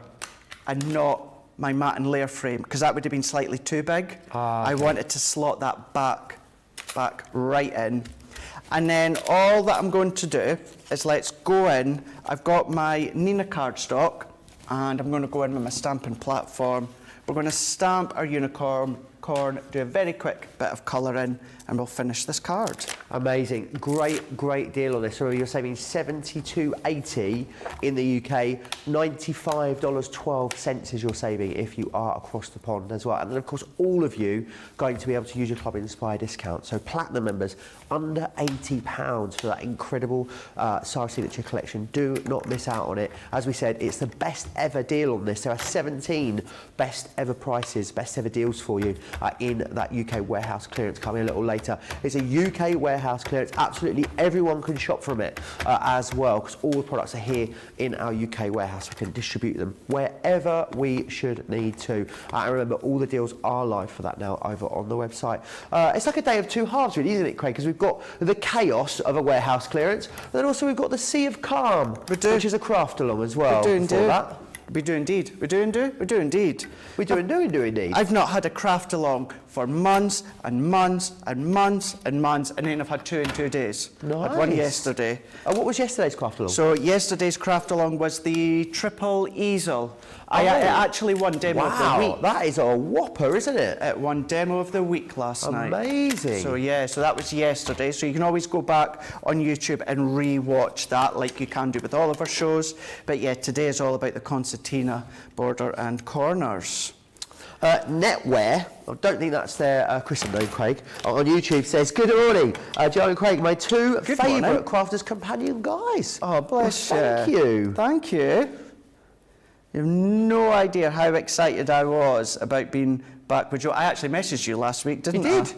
and not my matte and layer frame, because that would have been slightly too big. Okay. I wanted to slot that back right in. And then all that I'm going to do is let's go in. I've got my Nina cardstock, and I'm going to go in with my stamping platform. We're going to stamp our unicorn, do a very quick bit of colouring, and we'll finish this card. Amazing. Great deal on this. So you're saving $72.80 in the UK, $95.12 is your saving if you are across the pond as well. And then, of course, all of you going to be able to use your Club Inspire discount. So Platinum members, under £80 for that incredible Sarah Signature collection. Do not miss out on it. As we said, it's the best ever deal on this. There are 17 best ever prices, best ever deals for you in that UK warehouse clearance coming a little later. It's a UK warehouse clearance. Absolutely everyone can shop from it as well, because all the products are here in our UK warehouse. We can distribute them wherever we should need to. And remember, all the deals are live for that now over on the website. It's like a day of two halves, really, isn't it, Craig? Because we've got the chaos of a warehouse clearance, but then also we've got the sea of calm, which is a craft along as well. We do indeed. We do indeed. I've not had a craft along for months and months and months and months, and then I've had 2 in 2 days. Nice. I had one yesterday. What was yesterday's craft along? So yesterday's craft along was the triple easel. It actually won Demo of the Week. That is a whopper, isn't it? It won Demo of the Week last night. Amazing. So yeah, so that was yesterday. So you can always go back on YouTube and re-watch that like you can do with all of our shows. But yeah, today is all about the concertina, border and corners. Netwear, I don't think that's their Christian name, Craig, on YouTube says, good morning, Joe and Craig, my two favourite Crafters Companion guys. Oh, bless you. Thank you. Thank you. You have no idea how excited I was about being back with Joe. I actually messaged you last week, didn't I? You did?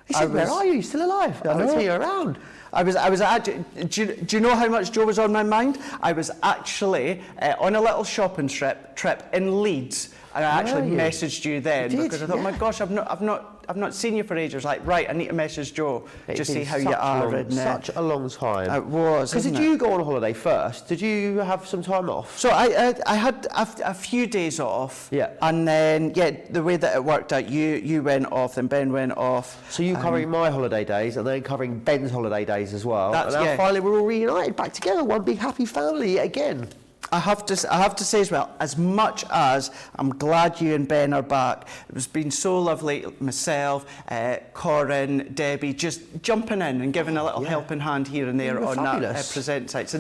He said, where are you? You're still alive. I don't see you around. I was actually, do you know how much Joe was on my mind? I was actually on a little shopping trip in Leeds, and I actually messaged you then because I thought, my gosh, I've not seen you for ages. Like, right, I need to message Joe to see how you are. Such a long time. It was. Because did you go on holiday first? Did you have some time off? So I had a few days off. Yeah. And then the way that it worked out, you went off, then Ben went off. So you covering my holiday days and then covering Ben's holiday days as well. That's, and now finally we're all reunited back together, one big happy family again. I have to say as well, as much as I'm glad you and Ben are back, it has been so lovely, myself, Corin, Debbie, just jumping in and giving a little helping hand here and there on that present site. It's a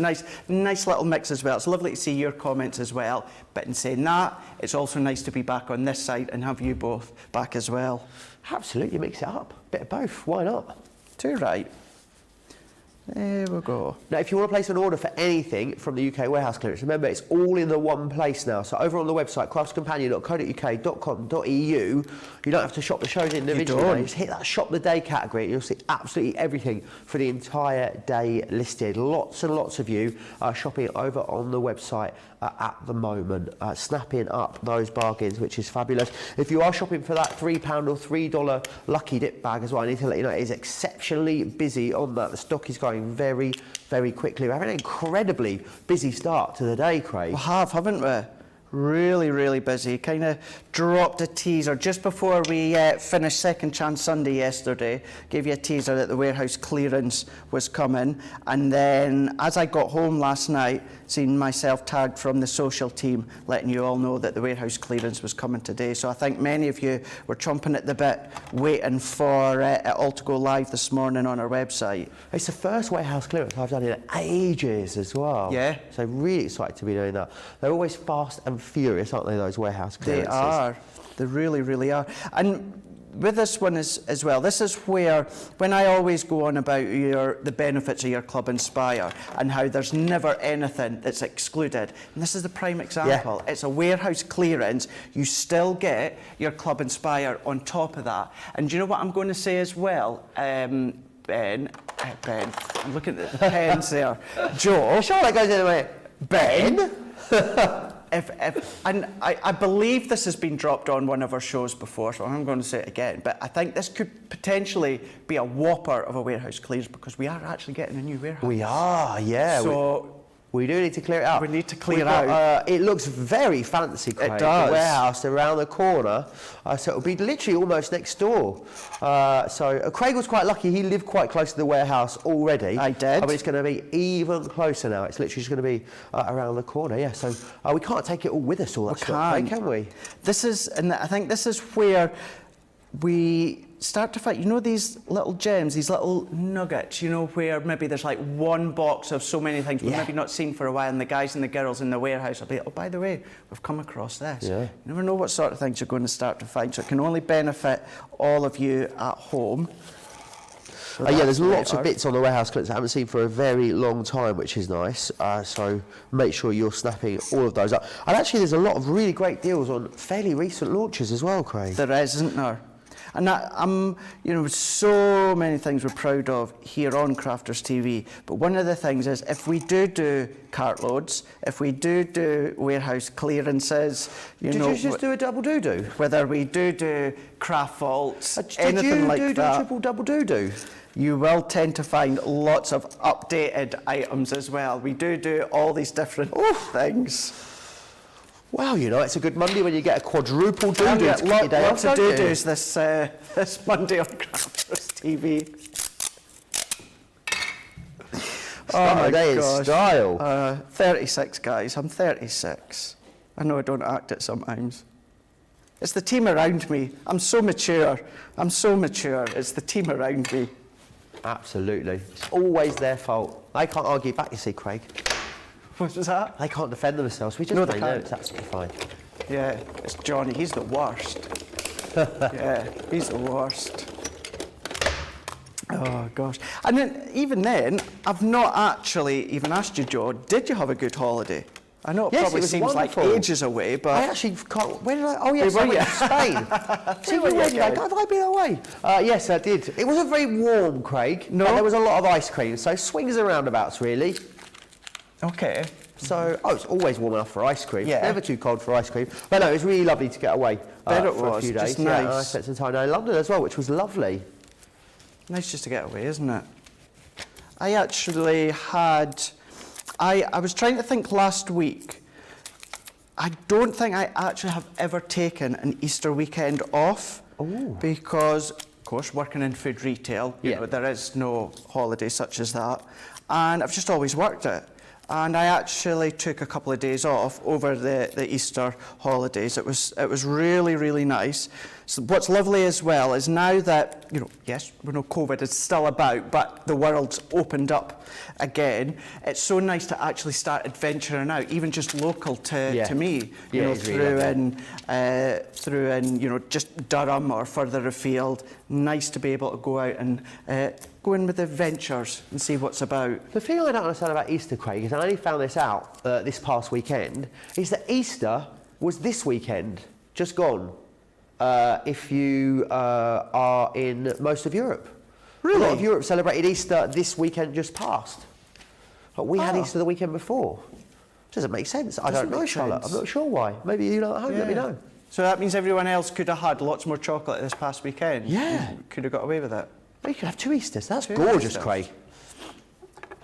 nice little mix as well. It's lovely to see your comments as well. But in saying that, it's also nice to be back on this side and have you both back as well. Absolutely, mix it up. Bit of both, why not? Too right. There we go. Now, if you want to place an order for anything from the UK warehouse clearance, remember it's all in the one place now. So over on the website, craftscompanion.co.uk.com.au, you don't have to shop the shows individually. Just hit that shop the day category and you'll see absolutely everything for the entire day listed. Lots and lots of you are shopping over on the website at the moment, snapping up those bargains, which is fabulous. If you are shopping for that £3 or $3 Lucky Dip bag as well, I need to let you know it is exceptionally busy on that. The stock is going very, very quickly. We're having an incredibly busy start to the day, Craig. We have, haven't we? Really, really busy. Kind of dropped a teaser just before we finished Second Chance Sunday yesterday. Gave you a teaser that the warehouse clearance was coming. And then as I got home last night, seeing myself tagged from the social team, letting you all know that the warehouse clearance was coming today. So I think many of you were chomping at the bit, waiting for it all to go live this morning on our website. It's the first warehouse clearance I've done in ages as well. Yeah. So really excited to be doing that. They're always fast and furious, aren't they, those warehouse clearances? They are. They really, really are. And with this one as well, this is where, when I always go on about the benefits of your Club Inspire and how there's never anything that's excluded, and this is the prime example. Yeah. It's a warehouse clearance, you still get your Club Inspire on top of that. And do you know what I'm going to say as well? Ben, I'm looking at the pens there. Joe. Sure, that goes in the way. Ben? And I believe this has been dropped on one of our shows before, so I'm going to say it again, but I think this could potentially be a whopper of a warehouse clearance because we are actually getting a new warehouse. We are, yeah. So we do need to clear it out. We need to clear it out. It looks very fancy, Craig. It does. The warehouse around the corner, so it'll be literally almost next door. Craig was quite lucky. He lived quite close to the warehouse already. I did. But it's going to be even closer now. It's literally just going to be around the corner. Yeah. So we can't take it all with us all that stuff, Craig, can we? This is, and I think this is where we start to find, you know, these little gems, these little nuggets, you know, where maybe there's like one box of so many things we've maybe not seen for a while, and the guys and the girls in the warehouse will be, oh, by the way, we've come across this. Yeah. You never know what sort of things you're going to start to find, so it can only benefit all of you at home. So yeah, there's lots of bits on the warehouse clips I haven't seen for a very long time, which is nice. So make sure you're snapping all of those up. And actually, there's a lot of really great deals on fairly recent launches as well, Craig. There is, isn't there? And you know, so many things we're proud of here on Crafters TV. But one of the things is, if we do cartloads, if we do warehouse clearances, you know, did you just do a double do? Whether we do craft vaults, anything like that. Did you do a triple double do? You will tend to find lots of updated items as well. We do all these different things. Wow, you know, it's a good Monday when you get a quadruple do-do. Lots of do-dos this Monday on Crafters TV. Oh my gosh. Style. 36, guys. I'm 36. I know I don't act it sometimes. It's the team around me. I'm so mature. I'm so mature. It's the team around me. Absolutely. It's always their fault. They can't argue back, you see, Craig. What was that? They can't defend themselves. We just No, play they them. can't. It's absolutely fine. Yeah, it's Johnny. He's the worst. Yeah, he's the worst. Oh, gosh. And then, even then, I've not actually even asked you, Joe, did you have a good holiday? I know it Yes, probably it was seems wonderful. like ages away, but... I actually can't... Where did I... Oh, yes, Where I were went you? to Spain. See, Where were you have going? I been away? Yes, I did. It wasn't very warm, Craig. No? But there was a lot of ice cream, so swings and roundabouts, really. Okay. So, it's always warm enough for ice cream. Yeah. Never too cold for ice cream. But no, it was really lovely to get away Bet it for a was, few days. just Yeah, nice. and I spent some time down in London as well, which was lovely. Nice just to get away, isn't it? I actually had... I was trying to think last week. I don't think I actually have ever taken an Easter weekend off. Ooh. Because, of course, working in food retail, you know, there is no holiday such as that. And I've just always worked it. And I actually took a couple of days off over the Easter holidays. It was really, really nice. So what's lovely as well is now that, you know, yes, we know COVID is still about, but the world's opened up again, it's so nice to actually start adventuring out, even just local to me, you know, through in, you know, just Durham or further afield. Nice to be able to go out and go in with adventures and see what's about. The thing I don't understand about Easter, Craig, is I only found this out this past weekend, is that Easter was this weekend, just gone, if you are in most of Europe. Really? A lot of Europe celebrated Easter this weekend just passed. But we had Easter the weekend before. Doesn't make sense. I don't know, Charlotte. I'm not sure why. Maybe you know at home, let me know. So that means everyone else could have had lots more chocolate this past weekend. Yeah. Could have got away with it. You could have 2 Easters. That's Two gorgeous, Easters. Craig.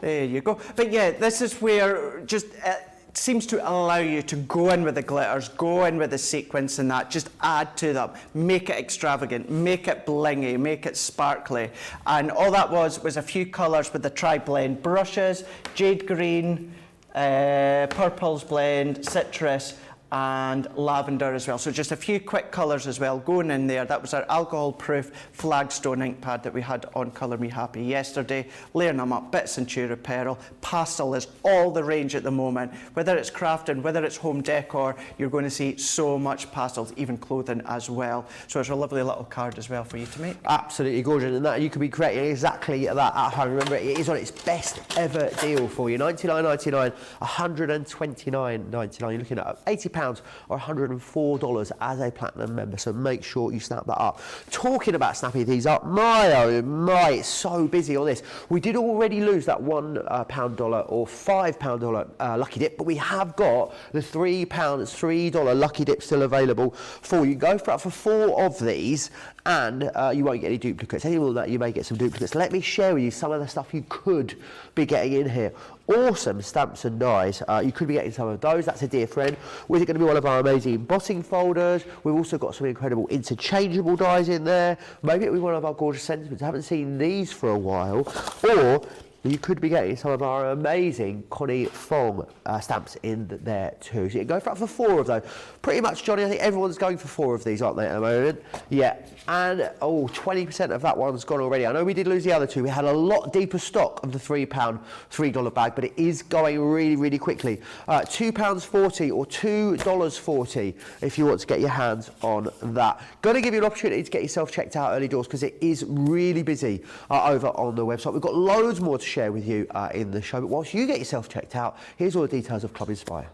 There you go. But yeah, this is where just it seems to allow you to go in with the glitters, go in with the sequins and that, just add to them, make it extravagant, make it blingy, make it sparkly. And all that was a few colours with the tri-blend brushes, jade green, purples blend, citrus, and lavender as well. So just a few quick colours as well going in there. That was our alcohol-proof Flagstone ink pad that we had on Colour Me Happy yesterday. Layering them up, bits and Centura Pearl. Pastel is all the range at the moment. Whether it's crafting, whether it's home decor, you're going to see so much pastels, even clothing as well. So it's a lovely little card as well for you to make. Absolutely gorgeous, and that you could be creating exactly that at home. Remember, it is on its best ever deal for you. $99.99, $129.99. You're looking at £80 or $104 as a platinum member, so make sure you snap that up. Talking about snapping these up, my oh my, it's so busy on this. We did already lose that £1 dollar or £5 dollar lucky dip, but we have got the £3 $3 lucky dip still available for you. Go for up for 4 of these, and you won't get any duplicates. Any more than that, you may get some duplicates. Let me share with you some of the stuff you could be getting in here. Awesome stamps and dies. You could be getting some of those. That's a dear friend. Was it going to be one of our amazing embossing folders? We've also got some incredible interchangeable dies in there. Maybe it'll be one of our gorgeous sentiments. I haven't seen these for a while. Or you could be getting some of our amazing Connie Fong stamps in there too. So you can go for up for 4 of those. Pretty much, Johnny, I think everyone's going for 4 of these, aren't they, at the moment? Yeah. And, 20% of that one's gone already. I know we did lose the other 2. We had a lot deeper stock of the £3 $3 bag, but it is going really, really quickly. £2.40 or $2.40 if you want to get your hands on that. Going to give you an opportunity to get yourself checked out early doors because it is really busy over on the website. We've got loads more to share with you in the show, but whilst you get yourself checked out, here's all the details of Club Inspire.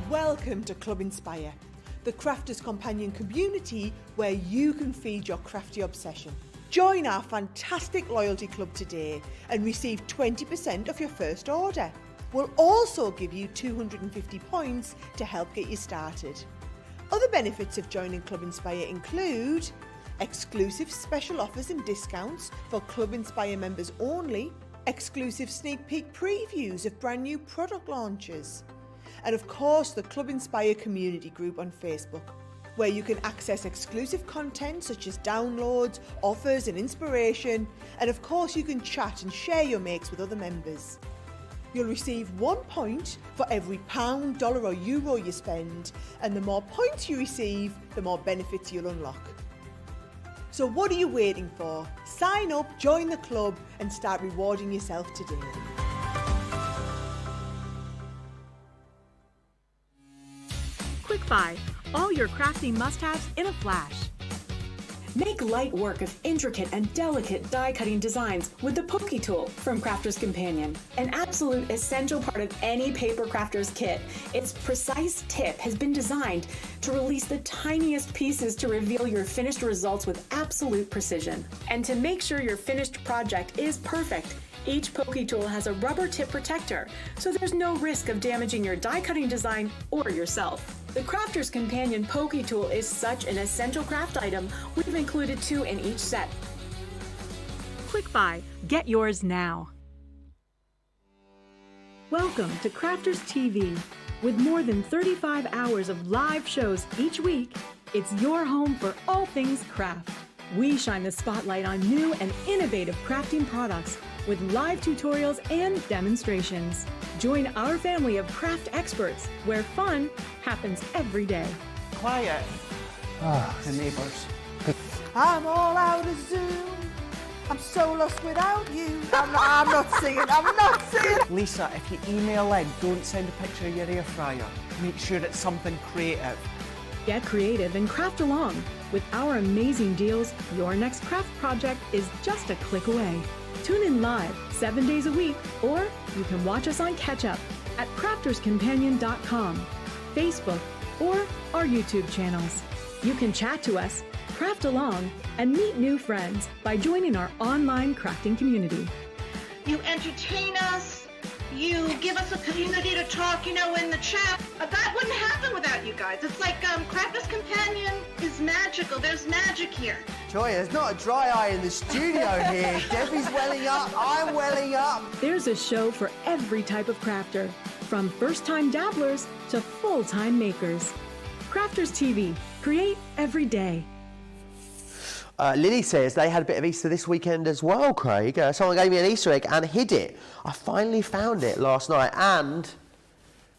Welcome to Club Inspire, the crafters' companion community where you can feed your crafty obsession. Join our fantastic loyalty club today and receive 20% off your first order. We'll also give you 250 points to help get you started. Other benefits of joining Club Inspire include exclusive special offers and discounts for Club Inspire members only, exclusive sneak peek previews of brand new product launches, and of course the Club Inspire community group on Facebook. where you can access exclusive content such as downloads, offers and inspiration, and of course you can chat and share your makes with other members. You'll receive 1 point for every £1, dollar or euro you spend, and the more points you receive, the more benefits you'll unlock. So what are you waiting for? Sign up, join the club and start rewarding yourself today. Quick Buy, all your crafting must-haves in a flash. Make light work of intricate and delicate die-cutting designs with the Pokey Tool from Crafter's Companion. An absolute essential part of any paper crafter's kit, its precise tip has been designed to release the tiniest pieces to reveal your finished results with absolute precision. And to make sure your finished project is perfect, each Pokey Tool has a rubber tip protector, so there's no risk of damaging your die-cutting design or yourself. The Crafter's Companion Pokey Tool is such an essential craft item, we've included 2 in each set. Quick Buy, get yours now. Welcome to Crafters TV. With more than 35 hours of live shows each week, it's your home for all things craft. We shine the spotlight on new and innovative crafting products with live tutorials and demonstrations. Join our family of craft experts where fun happens every day. Quiet. The neighbours. I'm all out of Zoom. I'm so lost without you. I'm not singing. Lisa, if you email in, don't send a picture of your air fryer. Make sure it's something creative. Get creative and craft along. With our amazing deals, your next craft project is just a click away. Tune in live 7 days a week, or you can watch us on Catch Up at crafterscompanion.com, Facebook, or our YouTube channels. You can chat to us, craft along, and meet new friends by joining our online crafting community. You entertain us. You give us a community to talk, in the chat. That wouldn't happen without you guys. It's like Crafter's Companion is magical. There's magic here. Joy, there's not a dry eye in the studio here. Debbie's welling up, I'm welling up. There's a show for every type of crafter, from first-time dabblers to full-time makers. Crafters TV, create every day. Lily says they had a bit of Easter this weekend as well, Craig. Someone gave me an Easter egg and hid it. I finally found it last night, and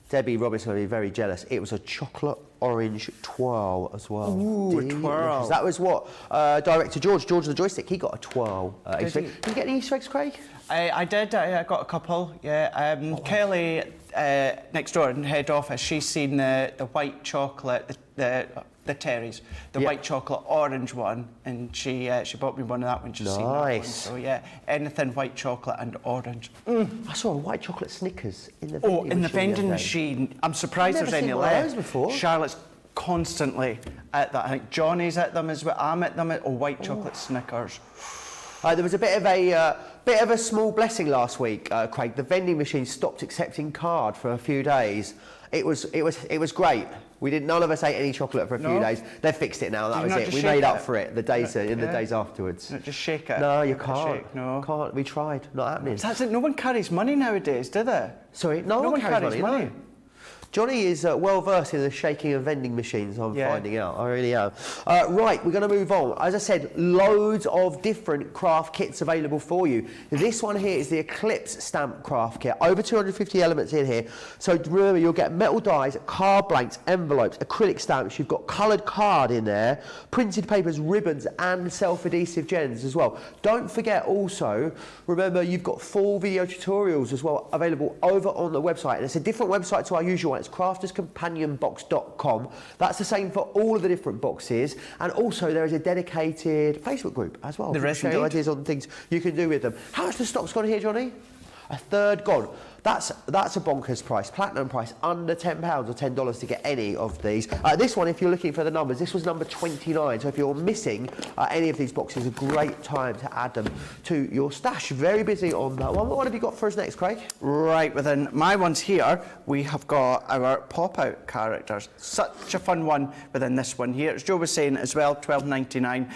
Debbie Robinson will be very jealous. It was a chocolate orange twirl as well. Ooh, a twirl. That was what director George the Joystick, he got a twirl Easter egg. Did you get any Easter eggs, Craig? I did. I got a couple, yeah. Kelly, next door in head office, she's seen the white chocolate, the Terry's, the white chocolate orange one, and she bought me one of that when she's seen that one. So yeah, anything white chocolate and orange. I saw a white chocolate Snickers in the vending machine. I'm surprised there's any left. Before. Charlotte's constantly at that. I think Johnny's at them as well. I'm at them. White chocolate Snickers. There was a bit of a small blessing last week, Craig. The vending machine stopped accepting card for a few days. It was great. None of us ate any chocolate for a few days. They've fixed it now. That was it. We made up for it the days afterwards. Just shake it. No, you can't. Can't. We tried. Not happening. That's it. No one carries money nowadays, do they? Sorry, no one carries money. No. Johnny is well versed in the shaking of vending machines, I'm finding out. I really am. Right, we're going to move on. As I said, loads of different craft kits available for you. This one here is the Eclipse Stamp Craft Kit. Over 250 elements in here. So remember, you'll get metal dies, card blanks, envelopes, acrylic stamps. You've got coloured card in there, printed papers, ribbons, and self-adhesive gems as well. Don't forget also, remember, you've got full video tutorials as well available over on the website. And it's a different website to our usual one. It's crafterscompanionbox.com. That's the same for all of the different boxes, and also there is a dedicated Facebook group as well. There is share ideas on things you can do with them. How much the stock's gone here, Johnny? A third gone. That's a bonkers price, platinum price, under £10 or $10 to get any of these. This one, if you're looking for the numbers, this was number 29. So if you're missing any of these boxes, a great time to add them to your stash. Very busy on that one. What have you got for us next, Craig? Right, within my ones here, we have got our pop-out characters. Such a fun one within this one here. As Joe was saying as well, $12.99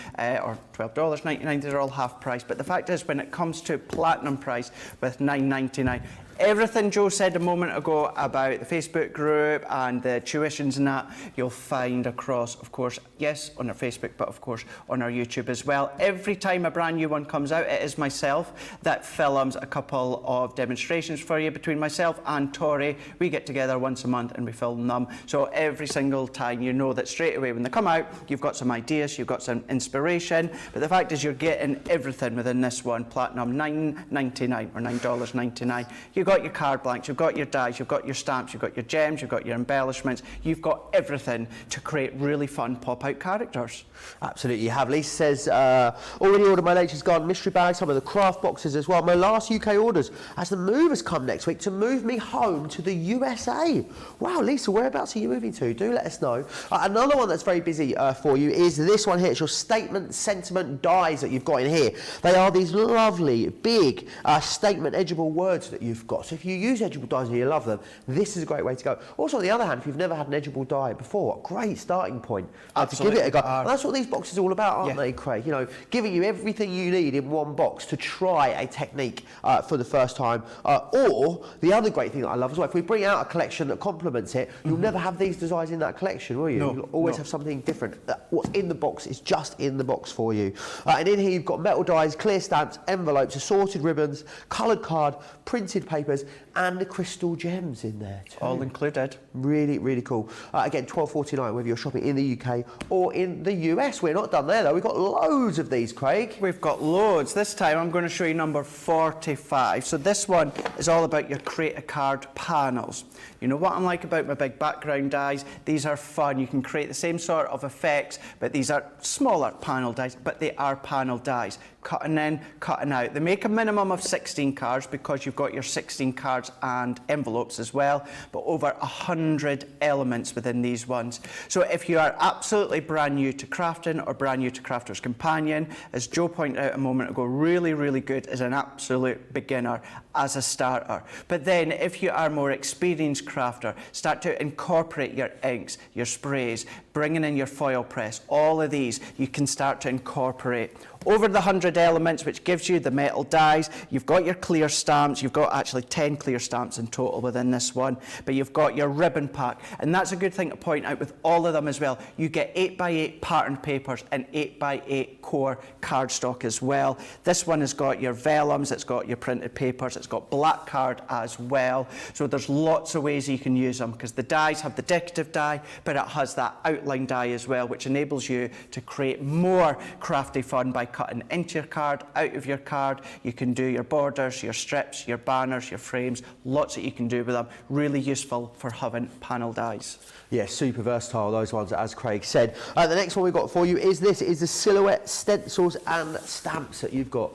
or $12.99, they're all half price. But the fact is, when it comes to platinum price with $9.99, Everything Joe said a moment ago about the Facebook group and the tuitions and that, you'll find across, of course, yes, on our Facebook, but of course on our YouTube as well. Every time a brand new one comes out, it is myself that films a couple of demonstrations for you. Between myself and Tori, we get together once a month and we film them. So every single time, you know that straight away when they come out, you've got some ideas, you've got some inspiration. But the fact is, you're getting everything within this one. Platinum, $9.99 or $9.99. You've got your card blanks, you've got your dies, you've got your stamps, you've got your gems, you've got your embellishments. You've got everything to create really fun pop-out characters. Absolutely, you have. Lisa says, already ordered my Nature's Garden mystery bag, some of the craft boxes as well. My last UK orders as the movers come next week to move me home to the USA. Wow, Lisa, whereabouts are you moving to? Do let us know. Another one that's very busy for you is this one here. It's your statement sentiment dies that you've got in here. They are these lovely, big statement edgeable words that you've got. So if you use edgeable dies and you love them, this is a great way to go. Also, on the other hand, if you've never had an edgeable die before, great starting point to give it a go. And that's what these boxes are all about, aren't they, Craig? You know, giving you everything you need in one box to try a technique for the first time. Or the other great thing that I love as well, if we bring out a collection that complements it, you'll never have these designs in that collection, will you? No, You'll always have something different. What's in the box is just in the box for you. And in here you've got metal dies, clear stamps, envelopes, assorted ribbons, coloured card, printed papers, and the crystal gems in there too. All included. Really, really cool. Again, $12.49 whether you're shopping in the UK or in the US. We're not done there though. We've got loads of these, Craig. We've got loads. This time I'm going to show you number 45. So this one is all about your create a card panels. You know what I'm like about my big background dies? These are fun. You can create the same sort of effects, but these are smaller panel dies, but they are panel dies. Cutting in, cutting out. They make a minimum of 16 cards because you've got your 16 cards and envelopes as well, but over 100 elements within these ones. So if you are absolutely brand new to crafting or brand new to Crafter's Companion, as Joe pointed out a moment ago, really, really good as an absolute beginner, as a starter. But then if you are more experienced crafter, start to incorporate your inks, your sprays, bringing in your foil press, all of these you can start to incorporate. Over the 100 elements, which gives you the metal dies, you've got your clear stamps, you've got actually 10 clear stamps in total within this one, but you've got your ribbon pack, and that's a good thing to point out with all of them as well. You get 8x8 pattern papers and 8x8 core cardstock as well. This one has got your vellums, it's got your printed papers, it's got black card as well, so there's lots of ways you can use them because the dies have the decorative die, but it has that outline die as well, which enables you to create more crafty fun by cutting into your card, out of your card. You can do your borders, your strips, your banners, your frames, lots that you can do with them. Really useful for having panel dies. Yeah, super versatile, those ones, as Craig said. The next one we've got for you is this, is the silhouette stencils and stamps that you've got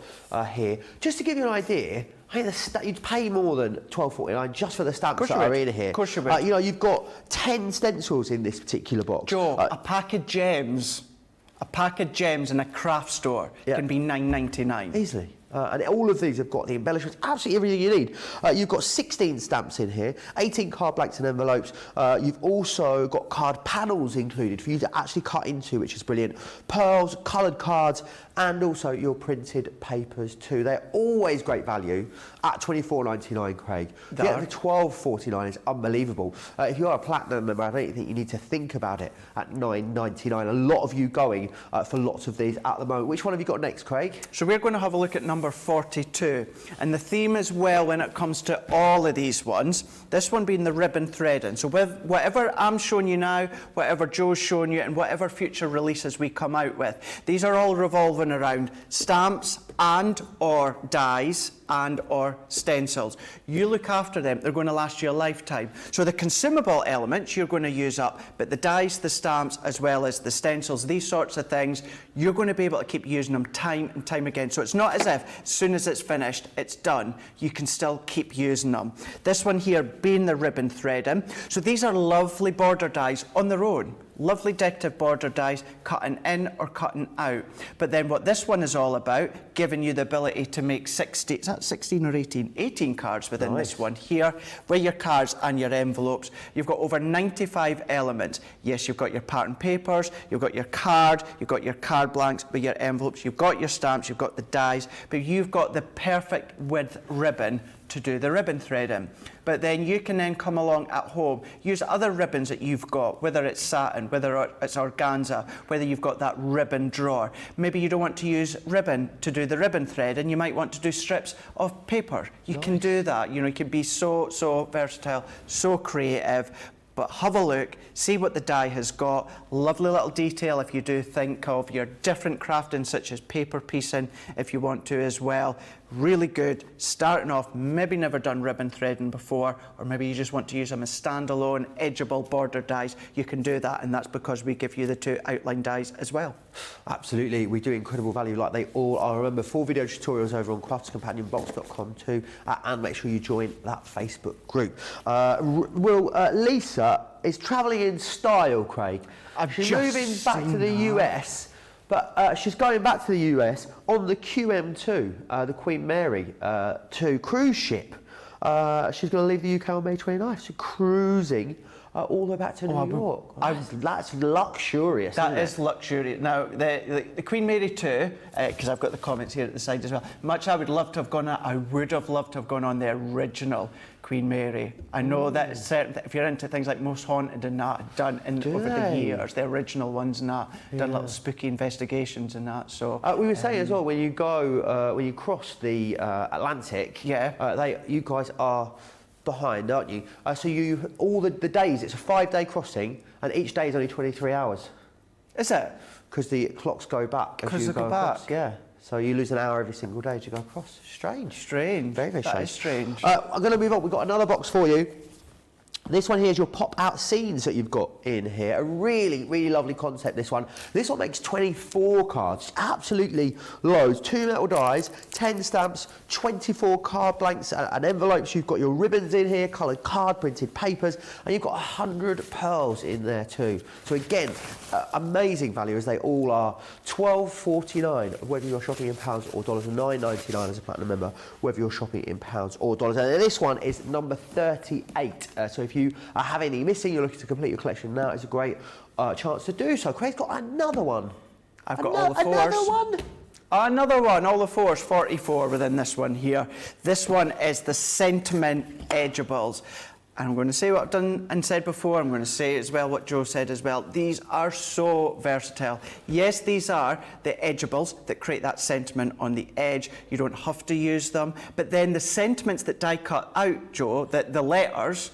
here. Just to give you an idea, I think you'd pay more than $12.49 just for the stamps that are in here. Of course you would. You know, you've got 10 stencils in this particular box. Joe, a pack of gems in a craft store can be $9.99. Easily. And all of these have got the embellishments, absolutely everything you need. You've got 16 stamps in here, 18 card blanks and envelopes. You've also got card panels included for you to actually cut into, which is brilliant. Pearls, coloured cards, and also your printed papers too. They're always great value at $24.99, Craig. Get for $12.49 is unbelievable. If you're a platinum member, I don't think you need to think about it at $9.99. A lot of you going for lots of these at the moment. Which one have you got next, Craig? So we're going to have a look at number 42, and the theme as well when it comes to all of these ones, this one being the ribbon threading. So with whatever I'm showing you now, whatever Joe's showing you, and whatever future releases we come out with, these are all revolving around stamps and or dies and or stencils. You look after them, they're going to last you a lifetime. So the consumable elements you're going to use up, but the dies, the stamps, as well as the stencils, these sorts of things, you're going to be able to keep using them time and time again. So it's not as if as soon as it's finished, it's done. You can still keep using them. This one here being the ribbon threading. So these are lovely border dies on their own. Lovely decorative border dies, cutting in or cutting out. But then what this one is all about, giving you the ability to make 16, is that 16 or 18? 18 cards within this one here, with your cards and your envelopes. You've got over 95 elements. Yes, you've got your pattern papers, you've got your card, you've got your card blanks with your envelopes, you've got your stamps, you've got the dies, but you've got the perfect width ribbon to do the ribbon threading. But then you can then come along at home, use other ribbons that you've got, whether it's satin, whether it's organza, whether you've got that ribbon drawer. Maybe you don't want to use ribbon to do the ribbon thread, and you might want to do strips of paper. You can do that. You know, you can be so versatile, so creative. But have a look, see what the die has got. Lovely little detail if you do think of your different crafting, such as paper piecing, if you want to as well. Really good, starting off, maybe never done ribbon threading before, or maybe you just want to use them as standalone, edgeable border dies. You can do that, and that's because we give you the 2 outline dies as well. Absolutely, we do incredible value like they all are. Remember, full video tutorials over on craftscompanionbox.com too, and make sure you join that Facebook group. Lisa is travelling in style, Craig. She's moving back to the US. But she's going back to the US on the QM2, the Queen Mary 2 cruise ship. She's going to leave the UK on May 29th, so cruising all the way back to New York. That's luxurious. That is luxurious. Now, the Queen Mary 2, because I've got the comments here at the side as well, much I would love to have gone on, I would have loved to have gone on the original Queen Mary. I know that it's certain that if you're into things like Most Haunted and that, done over the years, the original ones and that, done little spooky investigations and that. So we were saying as well, when you go, when you cross the Atlantic, you guys are behind, aren't you? So you all the days, it's a 5-day crossing, and each day is only 23 hours. Is it? Because the clocks go back as you go across. Yeah. So you lose an hour every single day as you go across. Strange. Strange. Very, very strange. That is strange. I'm going to move on. We've got another box for you. This one here is your pop-out scenes that you've got in here. A really, really lovely concept, this one. This one makes 24 cards, absolutely loads. 2 metal dies, 10 stamps, 24 card blanks and envelopes. You've got your ribbons in here, coloured card, printed papers, and you've got 100 pearls in there too. So again, amazing value as they all are. $12.49, whether you're shopping in pounds or dollars, $9.99 as a platinum member, whether you're shopping in pounds or dollars. And this one is number 38. So if you have any missing, you're looking to complete your collection now, it's a great chance to do so. Craig's got another one. I've got all the fours. Another one? Another one, all the fours, 44 within this one here. This one is the Sentiment Edgeables. And I'm going to say what I've done and said before. I'm going to say as well what Joe said as well. These are so versatile. Yes, these are the edgeables that create that sentiment on the edge. You don't have to use them. But then the sentiments that die cut out, Joe, the letters,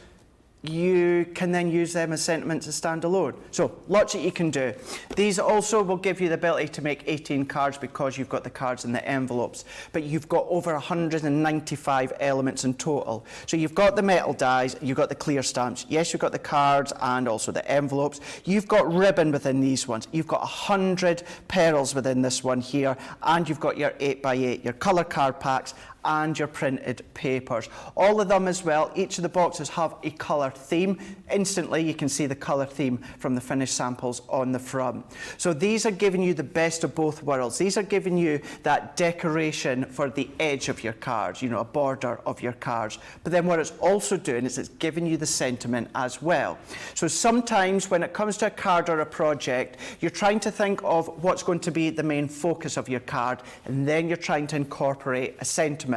you can then use them as sentiments as standalone. So lots that you can do. These also will give you the ability to make 18 cards because you've got the cards in the envelopes, but you've got over 195 elements in total. So you've got the metal dies, you've got the clear stamps, yes, you've got the cards and also the envelopes. You've got ribbon within these ones. You've got 100 pearls within this one here, and you've got your 8x8, your colour card packs, and your printed papers. All of them as well, each of the boxes have a colour theme. Instantly you can see the colour theme from the finished samples on the front. So these are giving you the best of both worlds. These are giving you that decoration for the edge of your cards, you know, a border of your cards. But then what it's also doing is it's giving you the sentiment as well. So sometimes when it comes to a card or a project, you're trying to think of what's going to be the main focus of your card, and then you're trying to incorporate a sentiment.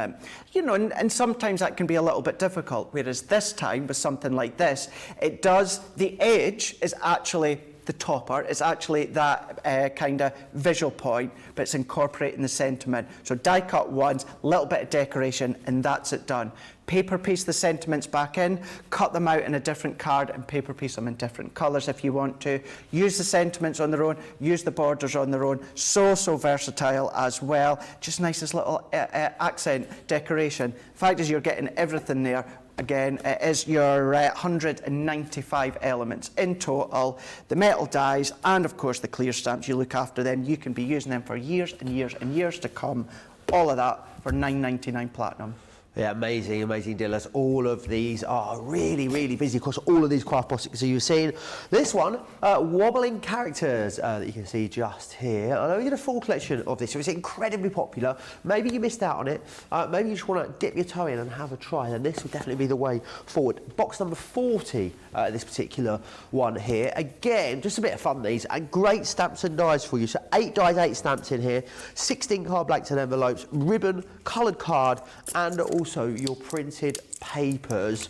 You know, and sometimes that can be a little bit difficult, whereas this time with something like this, it does, the edge is actually the topper, it's actually that kind of visual point, but it's incorporating the sentiment. So die cut once, little bit of decoration, and that's it done. Paper piece the sentiments back in, cut them out in a different card and paper piece them in different colours if you want to. Use the sentiments on their own, use the borders on their own. So versatile as well. Just nice as little accent decoration. The fact is you're getting everything there. Again, it is your 195 elements in total, the metal dies, and of course the clear stamps. You look after them, you can be using them for years and years and years to come. All of that for $9.99 platinum. Yeah, amazing, amazing dealers. All of these are really, really busy across all of these craft boxes you've seen. This one, wobbling characters that you can see just here. I know we did a full collection of this, so it's incredibly popular. Maybe you missed out on it. Maybe you just want to dip your toe in and have a try, then this would definitely be the way forward. Box number 40, this particular one here. Again, just a bit of fun these, and great stamps and dies for you. So 8 dies, 8 stamps in here, 16 card blanks and envelopes, ribbon, coloured card, and also also your printed papers,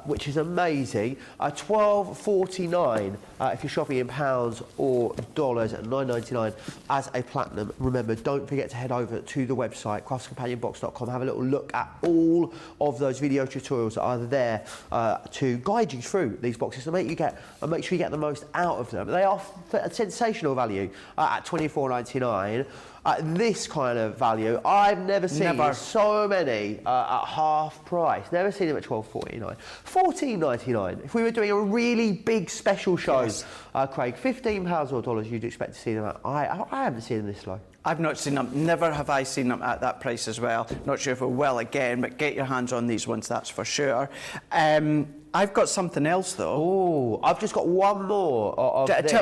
which is amazing. $12.49 if you're shopping in pounds or dollars, at $9.99 as a platinum. Remember, don't forget to head over to the website, craftscompanionbox.com. Have a little look at all of those video tutorials that are there to guide you through these boxes to make sure you get the most out of them. They are a sensational value at $24.99. This kind of value, I've never seen so many at half price. Never seen them at $12.49. $14.99 if we were doing a really big special show. Yes. Craig, £15 or dollars you'd expect to see them at. I haven't seen them this low. I've not seen them. Never have I seen them at that price as well. Not sure if we will again, but get your hands on these ones, that's for sure. I've got something else though. Oh, I've just got one more of these. Do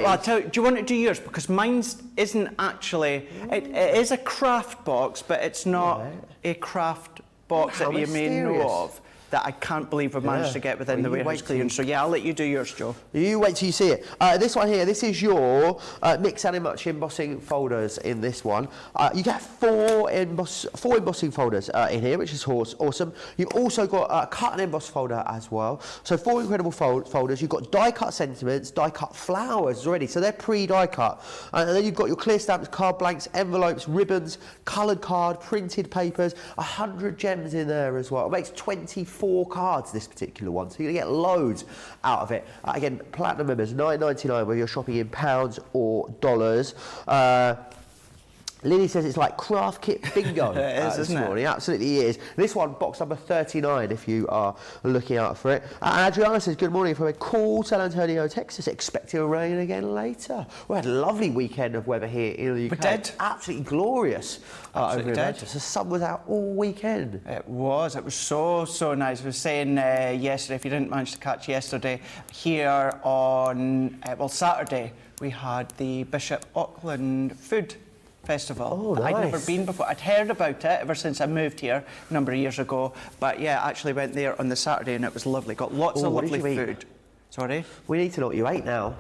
you want to do yours? Because mine isn't actually. It is a craft box, but it's not a craft box that you may know of. That I can't believe we've managed to get within the warehouse clearance. So yeah, I'll let you do yours, Joe. You wait till you see it. This one here, this is your Mix and Match embossing folders in this one. You get four embossing folders in here, which is awesome. You've also got a cut and emboss folder as well. So 4 incredible folders. You've got die cut sentiments, die cut flowers already, so they're pre-die cut. And then you've got your clear stamps, card blanks, envelopes, ribbons, coloured card, printed papers, 100 gems in there as well. It makes 24 cards, this particular one, so you're going to get loads out of it. Again, platinum members, $9.99 whether you're shopping in pounds or dollars. Lily says it's like craft kit bingo. It is, isn't it? It absolutely is. This one, box number 39, if you are looking out for it. And Adriana says, good morning from a cool San Antonio, Texas. Expecting rain again later. We had a lovely weekend of weather here in the UK. We did. Absolutely glorious. Absolutely over in did. Manchester. The sun was out all weekend. It was so nice. I was saying yesterday, if you didn't manage to catch yesterday, here on, Saturday, we had the Bishop Auckland Food Festival. Oh, nice. I'd never been before. I'd heard about it ever since I moved here a number of years ago. But yeah, I actually went there on the Saturday and it was lovely. Got lots of lovely food. Sorry? We need to know what you ate now.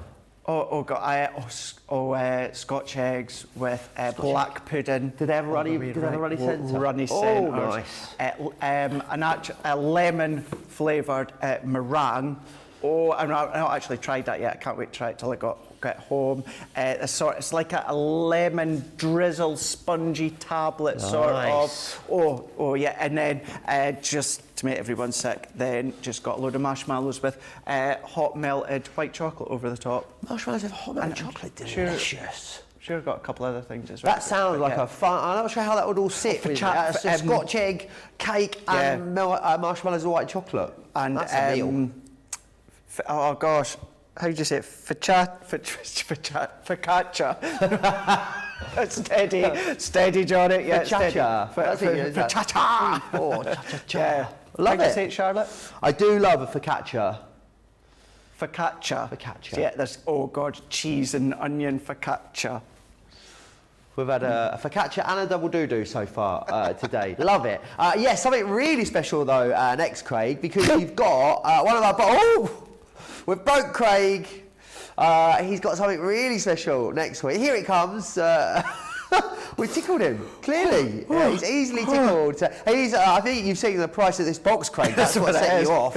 Scotch eggs with black pudding. Did they have runny centre? Runny centre. Oh, nice. A lemon flavoured meringue. Oh, I've not actually tried that yet. I can't wait to try it till I get home. It's like a lemon drizzle, spongy tablet sort of. Oh yeah. And then just to make everyone sick, then just got a load of marshmallows with hot melted white chocolate over the top. Marshmallows with hot melted chocolate, delicious. Sure, got a couple other things as well. That sounds like a fun. I'm not sure how that would all sit with Scotch egg, cake, and marshmallows with white chocolate. And that's a meal. Oh gosh, how do you say it? Focaccia. steady, Johnny. Yeah, focaccia. Focaccia. Yeah. Love it. Say it, Charlotte. I do love a focaccia. Focaccia. Focaccia. Yeah, there's cheese and onion focaccia. We've had a focaccia and a double doo-doo so far today. Love it. Yes, something really special though next, Craig, because you've got one of our... We've broke Craig. He's got something really special next week. Here it comes. We tickled him, clearly. He's easily tickled. I think you've seen the price of this box, Craig. That's what set you off.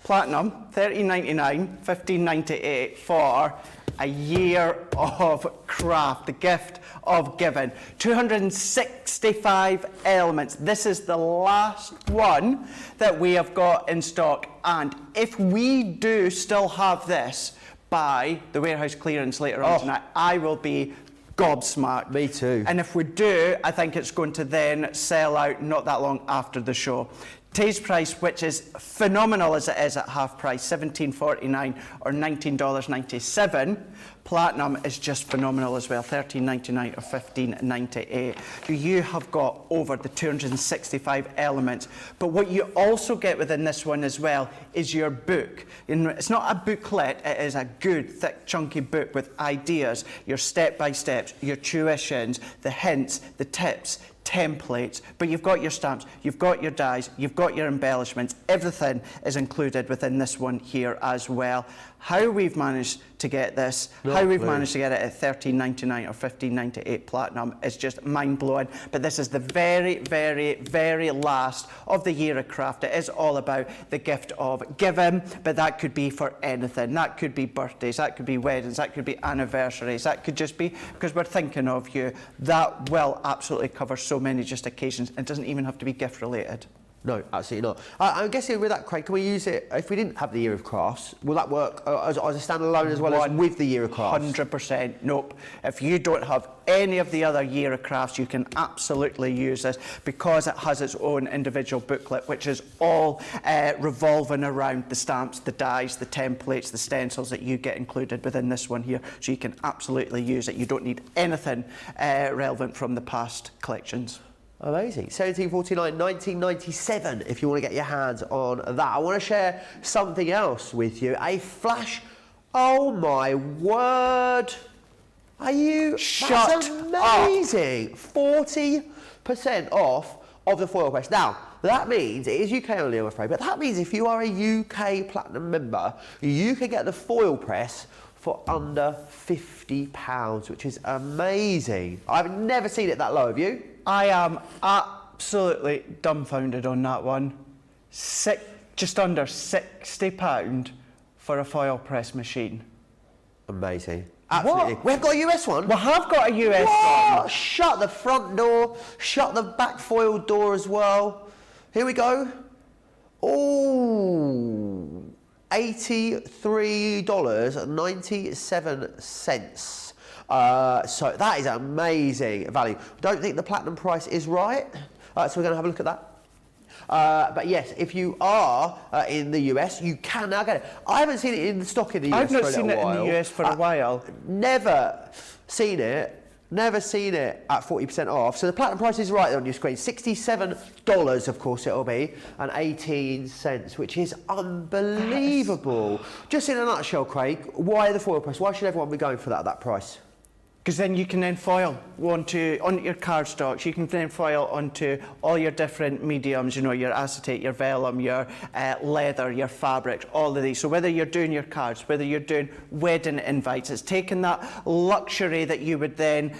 Platinum, $13.99, $15.98 for a year of craft, the gift of giving. 265 elements. This is the last one that we have got in stock. And if we do still have this by the warehouse clearance later on tonight, I will be gobsmacked. Me too. And if we do, I think it's going to then sell out not that long after the show. Today's price, which is phenomenal as it is at half price, $17.49 or $19.97. Platinum is just phenomenal as well, $13.99 or $15.98. You have got over the 265 elements. But what you also get within this one as well is your book. It's not a booklet, it is a good, thick, chunky book with ideas, your step-by-steps, your tuitions, the hints, the tips, templates, but you've got your stamps, you've got your dies, you've got your embellishments. Everything is included within this one here as well. How we've managed to get this. No How we've clue. managed to get it at $13.99 or $15.98 platinum is just mind-blowing. But this is the very, very, very last of the year of craft. It is all about the gift of giving, but that could be for anything. That could be birthdays, that could be weddings, that could be anniversaries, that could just be because we're thinking of you. That will absolutely cover so many just occasions. It doesn't even have to be gift-related. No, absolutely not. I'm guessing with that, Craig, can we use it, if we didn't have the Year of Crafts, will that work as a standalone as well as with the Year of Crafts? 100%. Nope. If you don't have any of the other Year of Crafts, you can absolutely use this because it has its own individual booklet, which is all revolving around the stamps, the dies, the templates, the stencils that you get included within this one here. So you can absolutely use it. You don't need anything relevant from the past collections. Amazing. 1749, 1997, if you want to get your hands on that. I want to share something else with you. A flash. Oh my word. Are you? Shut That's amazing. 40% off of the foil press. Now, that means, it is UK only, I'm afraid, but that means if you are a UK Platinum member, you can get the foil press for under £50, which is amazing. I've never seen it that low, have you? I am absolutely dumbfounded on that one. Just under £60 for a foil press machine. Amazing. Absolutely. What? We've got a US one. We have got a US What? one. Shut the front door, shut the back foil door as well. Here we go. Oh, $83.97. So that is amazing value. Don't think the platinum price is right. So we're going to have a look at that. But yes, if you are in the US, you can now get it. I haven't seen it in stock in the US I've not for a seen little it while. in the US for a while. Never seen it. Never seen it at 40% off. So the platinum price is right on your screen. $67, of course, it'll be, and 18 cents, which is unbelievable. Just in a nutshell, Craig, why the foil press? Why should everyone be going for that at that price? Because then you can then foil onto your cardstocks. You can then foil onto all your different mediums, you know, your acetate, your vellum, your leather, your fabrics, all of these. So whether you're doing your cards, whether you're doing wedding invites, it's taking that luxury that you would then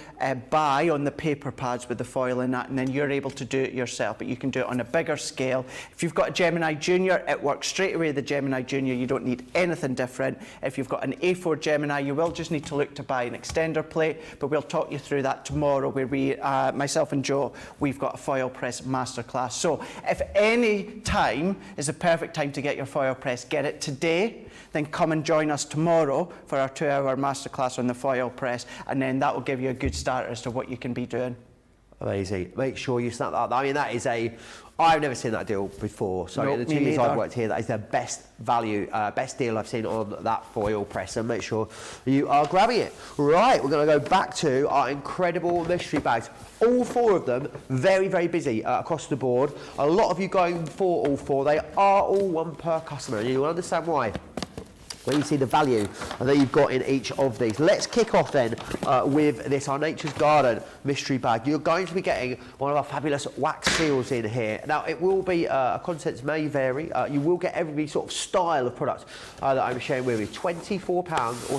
buy on the paper pads with the foil in that, and then you're able to do it yourself. But you can do it on a bigger scale. If you've got a Gemini Junior, it works straight away, the Gemini Junior. You don't need anything different. If you've got an A4 Gemini, you will just need to look to buy an extender plate. But we'll talk you through that tomorrow, where we, myself and Joe, we've got a foil press masterclass. So if any time is the perfect time to get your foil press, get it today, then come and join us tomorrow for our 2-hour masterclass on the foil press, and then that will give you a good start as to what you can be doing. Amazing. Make sure you snap that up. I mean, that is I've never seen that deal before. So Nope, in the 2 me years neither. I've worked here, that is the best value, best deal I've seen on that foil press. So make sure you are grabbing it. Right, we're going to go back to our incredible mystery bags. All 4 of them, very, very busy across the board. A lot of you going for all 4. They are all one per customer, and you'll understand why when you see the value that you've got in each of these. Let's kick off then with this, our Nature's Garden mystery bag. You're going to be getting one of our fabulous wax seals in here. Now, it will be, contents may vary. You will get every sort of style of product that I'm sharing with you. £24 or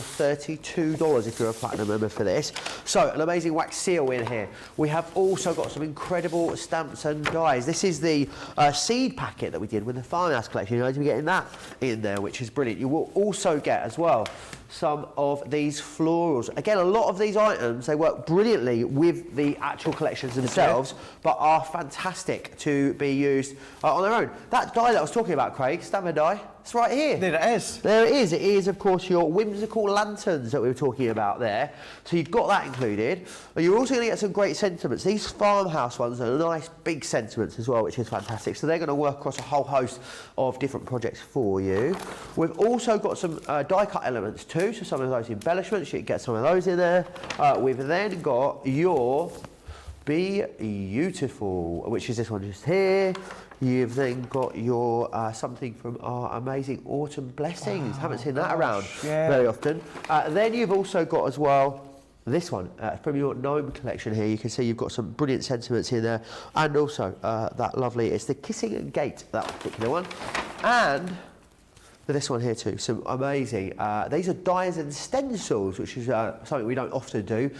$32 if you're a platinum member for this. So, an amazing wax seal in here. We have also got some incredible stamps and dies. This is the seed packet that we did with the Farmhouse collection. You're going to be getting that in there, which is brilliant. You will also get as well some of these florals. Again, a lot of these items, they work brilliantly with the actual collections themselves, but are fantastic to be used on their own. That die that I was talking about, Craig, Stammer die, it's right here. There it is. There it is. It is, of course, your whimsical lanterns that we were talking about there. So you've got that included. But you're also going to get some great sentiments. These Farmhouse ones are nice, big sentiments as well, which is fantastic. So they're going to work across a whole host of different projects for you. We've also got some die-cut elements too, so some of those embellishments, you can get some of those in there. We've then got your Be Beautiful, which is this one just here. You've then got your something from our amazing Autumn Blessings. Haven't seen that around very often. Then you've also got as well this one from your Gnome collection here. You can see you've got some brilliant sentiments in there, and also that lovely, it's the Kissing Gate, that particular one. And For this one here too, some amazing. These are dies and stencils, which is something we don't often do.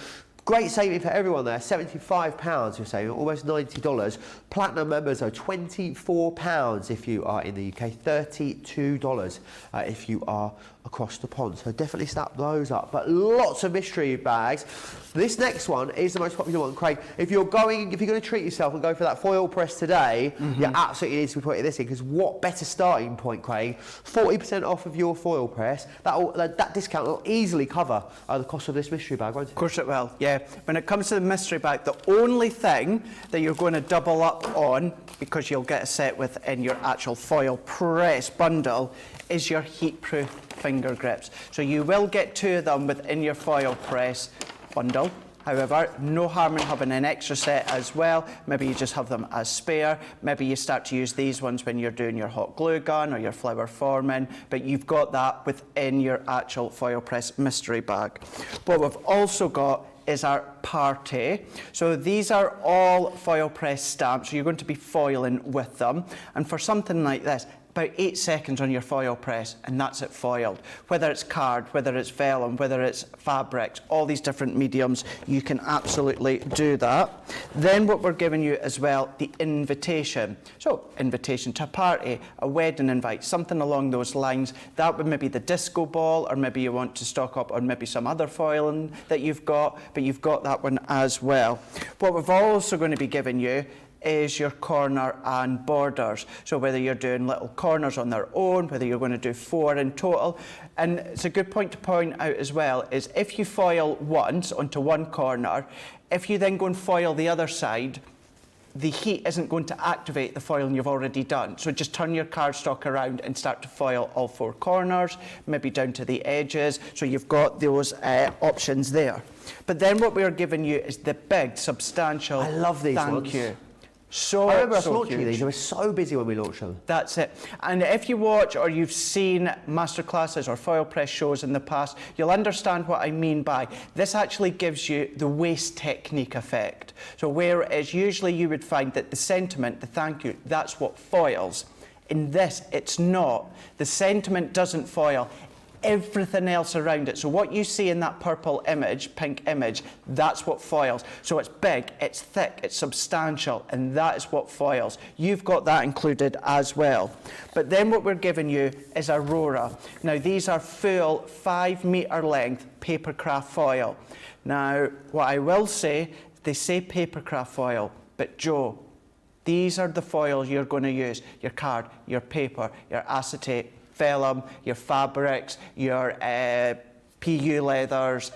Great saving for everyone there, £75 you're saving, almost $90. Platinum members are £24 if you are in the UK, $32 if you are across the pond. So definitely snap those up. But lots of mystery bags. This next one is the most popular one, Craig. If you're going to treat yourself and go for that foil press today, you absolutely need to be putting this in, because what better starting point, Craig? 40% off of your foil press. That discount will easily cover the cost of this mystery bag, won't it? Of course it will, yeah. When it comes to the mystery bag, the only thing that you're going to double up on, because you'll get a set within your actual foil press bundle, is your heat-proof finger grips. So you will get 2 of them within your foil press bundle. However, no harm in having an extra set as well. Maybe you just have them as spare. Maybe you start to use these ones when you're doing your hot glue gun or your flower forming, but you've got that within your actual foil press mystery bag. What we've also got is our party. So these are all foil press stamps, so you're going to be foiling with them. And for something like this, about 8 seconds on your foil press, and that's it foiled. Whether it's card, whether it's vellum, whether it's fabrics, all these different mediums, you can absolutely do that. Then what we're giving you as well, the invitation. So invitation to a party, a wedding invite, something along those lines. That would maybe the disco ball, or maybe you want to stock up on maybe some other foiling that you've got, but you've got that one as well. What we've also going to be giving you is your corner and borders. So whether you're doing little corners on their own, whether you're going to do 4 in total. And it's a good point to point out as well, is if you foil once onto one corner, if you then go and foil the other side, the heat isn't going to activate the foiling you've already done. So just turn your cardstock around and start to foil all 4 corners, maybe down to the edges. So you've got those options there. But then what we're giving you is the big, substantial I love these thank ones. you. I remember us launching these. They were so busy when we launched them. That's it. And if you watch or you've seen masterclasses or foil press shows in the past, you'll understand what I mean by this actually gives you the waste technique effect. So whereas usually you would find that the sentiment, the thank you, that's what foils. In this, it's not. The sentiment doesn't foil. Everything else around it. So what you see in that purple image, pink image, that's what foils. So it's big, it's thick, it's substantial, and that is what foils. You've got that included as well. But then what we're giving you is Aurora. Now these are full 5-meter length papercraft foil. Now what I will say, they say papercraft foil, but Joe, these are the foils you're going to use. Your card, your paper, your acetate, vellum, your fabrics, your PU leathers,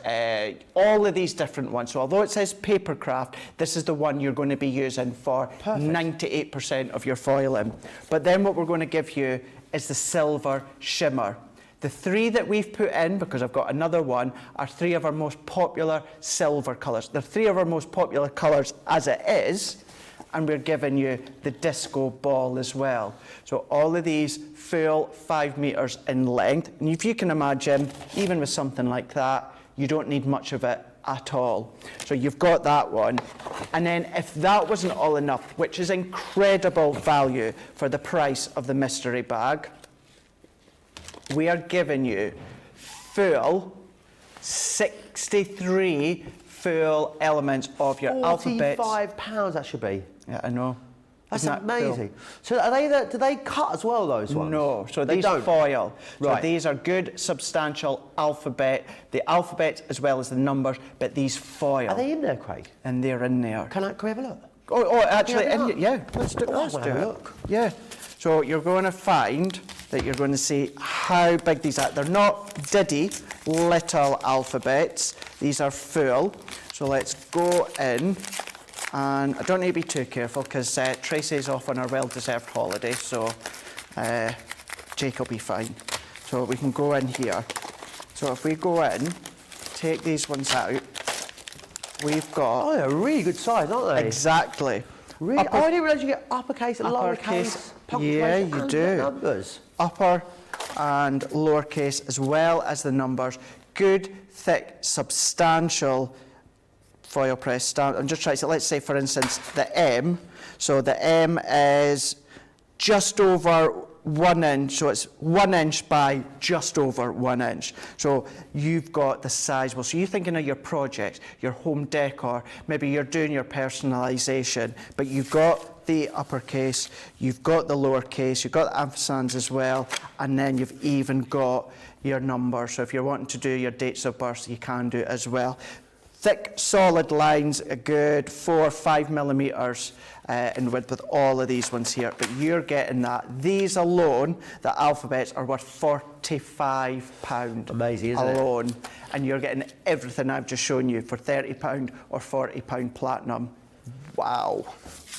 all of these different ones. So although it says papercraft, this is the one you're going to be using for 98% of your foiling. But then what we're going to give you is the silver shimmer. The 3 that we've put in, because I've got another one, are 3 of our most popular silver colours. They're 3 of our most popular colours as it is, and we're giving you the disco ball as well. So all of these full 5 meters in length. And if you can imagine, even with something like that, you don't need much of it at all. So you've got that one. And then if that wasn't all enough, which is incredible value for the price of the mystery bag, we are giving you full 63 full elements of your alphabet. £45 that should be. Yeah, I know. That's Isn't that amazing. cool? So are they do they cut as well, those ones? No, so they these don't foil. Right. So these are good, substantial alphabet, the alphabet as well as the numbers, but these foil. Are they in there, Craig? And they're in there. Can we have a look? Oh, actually, Can we have a look? yeah, let's do, Oh, let's I wanna do have a it. look. Yeah. So you're going to find that you're going to see how big these are. They're not diddy little alphabets. These are full. So let's go in. And I don't need to be too careful because Tracy's off on her well-deserved holiday, so Jake will be fine. So we can go in here. So if we go in, take these ones out, we've got... Oh, they're really good size, aren't they? Exactly. Really? I didn't realise you get uppercase and lowercase. Yeah, you and do. Numbers. Upper and lowercase as well as the numbers. Good, thick, substantial foil press stamp. I'm just trying to, let's say for instance the M. So the M is just over 1 inch, so it's 1 inch by just over 1 inch. So you've got the sizable. So you're thinking of your project, your home decor, maybe you're doing your personalisation, but you've got the uppercase, you've got the lowercase, you've got the ampersands as well, and then you've even got your number. So if you're wanting to do your dates of birth, you can do it as well. Thick, solid lines, a good 4 or 5 millimetres in width with all of these ones here, but you're getting that. These alone, the alphabets, are worth £45. Amazing, isn't it? Alone. And you're getting everything I've just shown you for £30 or £40 platinum. Wow.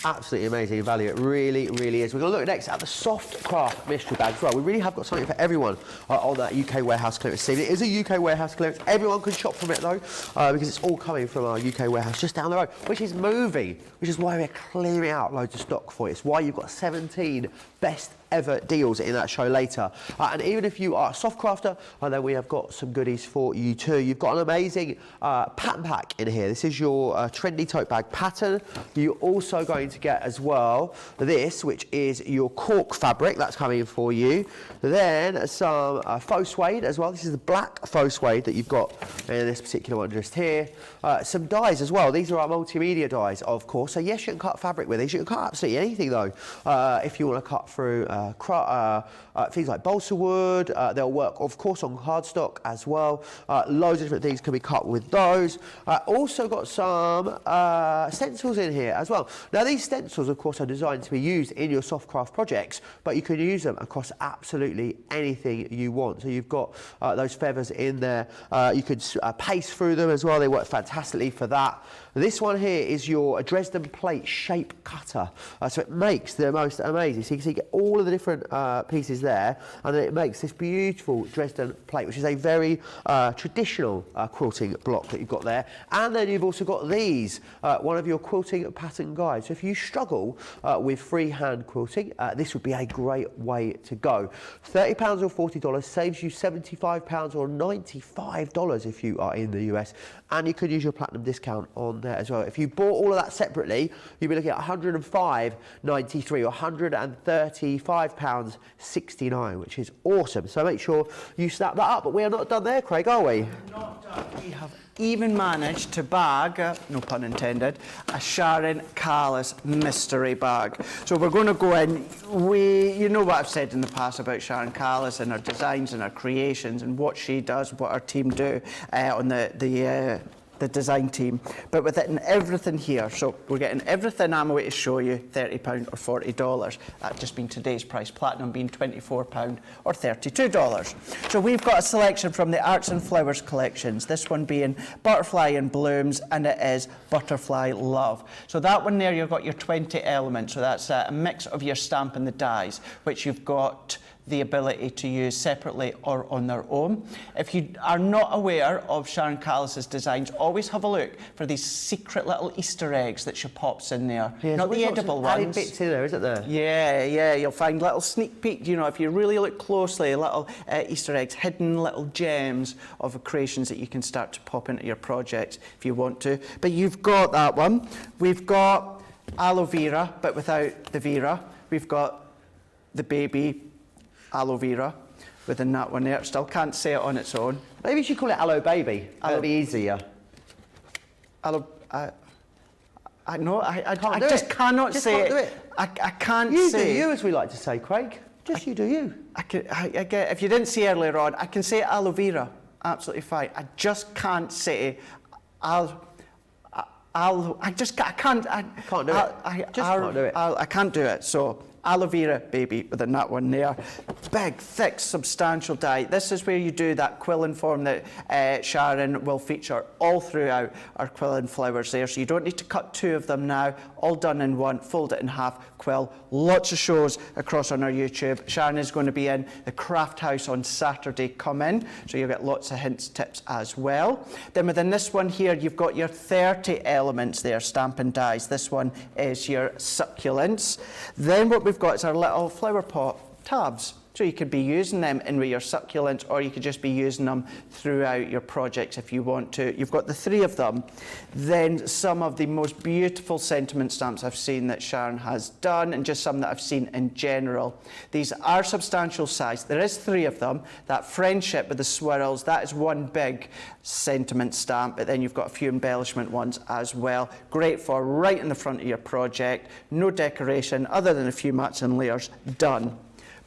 Absolutely amazing value. It really, really is. We're going to look next at the soft craft mystery bag as well. We really have got something for everyone on that UK warehouse clearance team. It is a UK warehouse clearance. Everyone can shop from it though, because it's all coming from our UK warehouse just down the road, which is moving, which is why we're clearing out loads of stock for you. It's why you've got 17 best ever deals in that show later. And even if you are a soft crafter, then we have got some goodies for you too. You've got an amazing pattern pack in here. This is your trendy tote bag pattern. You're also going to get as well this, which is your cork fabric. That's coming for you. Then some faux suede as well. This is the black faux suede that you've got in this particular one just here. Some dies as well. These are our multimedia dies, of course. So yes, you can cut fabric with these. You can cut absolutely anything though. If you want to cut through things like balsa wood, they'll work of course on cardstock as well. Loads of different things can be cut with those. Also got some stencils in here as well. Now these stencils of course are designed to be used in your soft craft projects, but you can use them across absolutely anything you want. So you've got those feathers in there. You can paste through them as well. They work fantastically for that. This one here is your Dresden plate shape cutter. So it makes the most amazing. So you can see get all of the different pieces there, and then it makes this beautiful Dresden plate, which is a very traditional quilting block that you've got there. And then you've also got these, one of your quilting pattern guides. So if you struggle with freehand quilting, this would be a great way to go. £30 or $40 saves you £75 or $95 if you are in the US, and you could use your platinum discount on there as well. If you bought all of that separately, you'd be looking at £105.93 or £135.69, which is awesome. So make sure you snap that up. But we are not done there, Craig, are we? Not done. We have even managed to bag, no pun intended, a Sharon Callis mystery bag. So we're going to go in. You know what I've said in the past about Sharon Callis and her designs and her creations and what she does, what our team do on the design team, but with it and everything here. So we're getting everything I'm going to show you, £30 or $40. That just being today's price, platinum being £24 or $32. So we've got a selection from the Arts and Flowers collections, this one being Butterfly and Blooms, and it is Butterfly Love. So that one there, you've got your 20 elements, so that's a mix of your stamp and the dies, which you've got the ability to use separately or on their own. If you are not aware of Sharon Callis's designs, always have a look for these secret little Easter eggs that she pops in there. Yeah, not the edible added ones. bits in there, isn't there? Yeah, you'll find little sneak peek, you know, if you really look closely, little Easter eggs, hidden little gems of creations that you can start to pop into your projects if you want to. But you've got that one. We've got aloe vera, but without the vera. We've got the baby aloe vera within that one there. Still can't say it on its own. Maybe you should call it Aloe Baby. That'll be easier. Aloe, I Can't do just it. cannot Just say can't do it. it. I can't You say do you, as we like to say, Craig. Just you do you. I get, if you didn't see earlier on, I can say aloe vera, absolutely fine. I just can't say I can't do it. Can't do it. I can't do it. So aloe vera baby within that one there. Big, thick, substantial die. This is where you do that quilling form that Sharon will feature all throughout our quilling flowers there. So you don't need to cut two of them now. All done in one. Fold it in half. Quill. Lots of shows across on our YouTube. Sharon is going to be in the Craft House on Saturday. Come in. So you'll get lots of hints, tips as well. Then within this one here, you've got your 30 elements there, Stampin' Dies. This one is your succulents. Then what we've got is our little flower pot tabs. So you could be using them in with your succulents, or you could just be using them throughout your projects if you want to. You've got the 3 of them. Then some of the most beautiful sentiment stamps I've seen that Sharon has done, and just some that I've seen in general. These are substantial size. There is 3 of them. That friendship with the swirls, that is one big sentiment stamp, but then you've got a few embellishment ones as well. Great for right in the front of your project. No decoration other than a few mats and layers, done.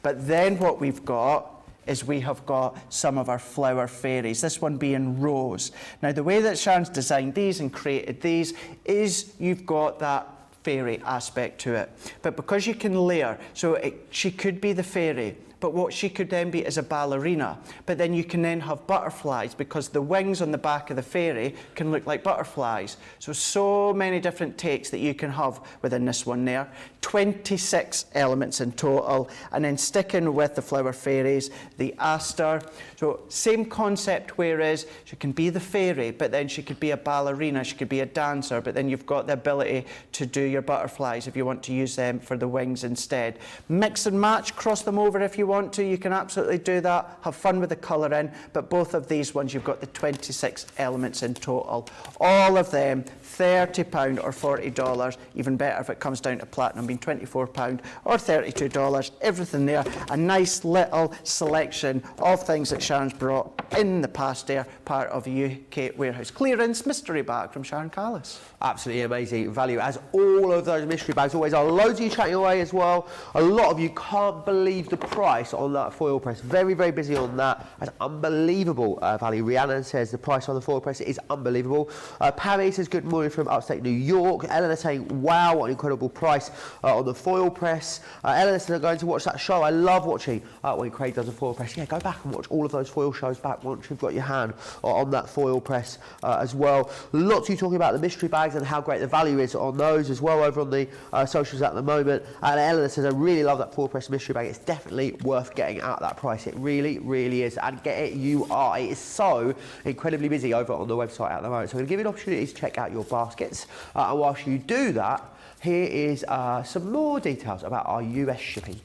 But then what we've got is we have got some of our flower fairies, this one being Rose. Now the way that Sharon's designed these and created these is you've got that fairy aspect to it. But because you can layer, so she could be the fairy, but what she could then be is a ballerina. But then you can then have butterflies, because the wings on the back of the fairy can look like butterflies. So many different takes that you can have within this one there. 26 elements in total. And then sticking with the flower fairies, the aster. So same concept, whereas she can be the fairy, but then she could be a ballerina, she could be a dancer, but then you've got the ability to do your butterflies if you want to use them for the wings instead. Mix and match, cross them over if you want to, you can absolutely do that. Have fun with the colouring, but both of these ones, you've got the 26 elements in total. All of them £30 or $40, even better if it comes down to platinum being £24 or $32. Everything there, a nice little selection of things that Sharon's brought in the past there, part of a UK warehouse clearance mystery bag from Sharon Callis. Absolutely amazing value, as all of those mystery bags always are. Loads of you chatting away as well. A lot of you can't believe the price on that foil press. Very, very busy on that. That's unbelievable value. Rhiannon says the price on the foil press is unbelievable. Pammy says good morning from upstate New York. Eleanor saying, wow, what an incredible price on the foil press. Eleanor says, I'm going to watch that show. I love watching when Craig does a foil press. Yeah, go back and watch all of those foil shows back once you've got your hand on that foil press as well. Lots of you talking about the mystery bags and how great the value is on those as well over on the socials at the moment. And Eleanor says, I really love that foil press mystery bag. It's definitely worth getting at that price. It really, really is. And get it, you are. It is so incredibly busy over on the website at the moment. So I'm going to give you an opportunity to check out your baskets. And whilst you do that, here is some more details about our US shipping.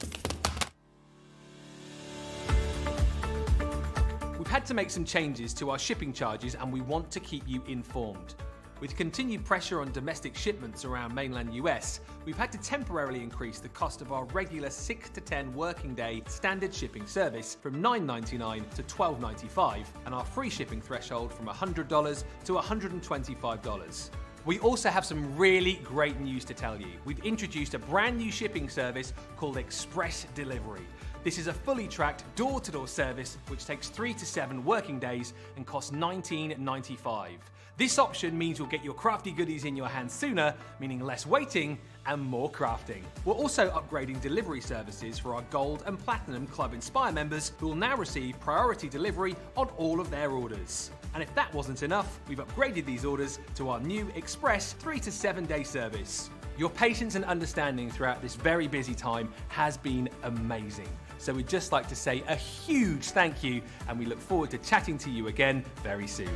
We've had to make some changes to our shipping charges, and we want to keep you informed. With continued pressure on domestic shipments around mainland US, we've had to temporarily increase the cost of our regular 6 to 10 working day standard shipping service from $9.99 to $12.95, and our free shipping threshold from $100 to $125. We also have some really great news to tell you. We've introduced a brand new shipping service called Express Delivery. This is a fully tracked door-to-door service which takes 3 to 7 working days and costs $19.95. This option means you'll get your crafty goodies in your hands sooner, meaning less waiting and more crafting. We're also upgrading delivery services for our Gold and Platinum Club Inspire members, who will now receive priority delivery on all of their orders. And if that wasn't enough, we've upgraded these orders to our new Express 3 to 7 day service. Your patience and understanding throughout this very busy time has been amazing. So we'd just like to say a huge thank you, and we look forward to chatting to you again very soon.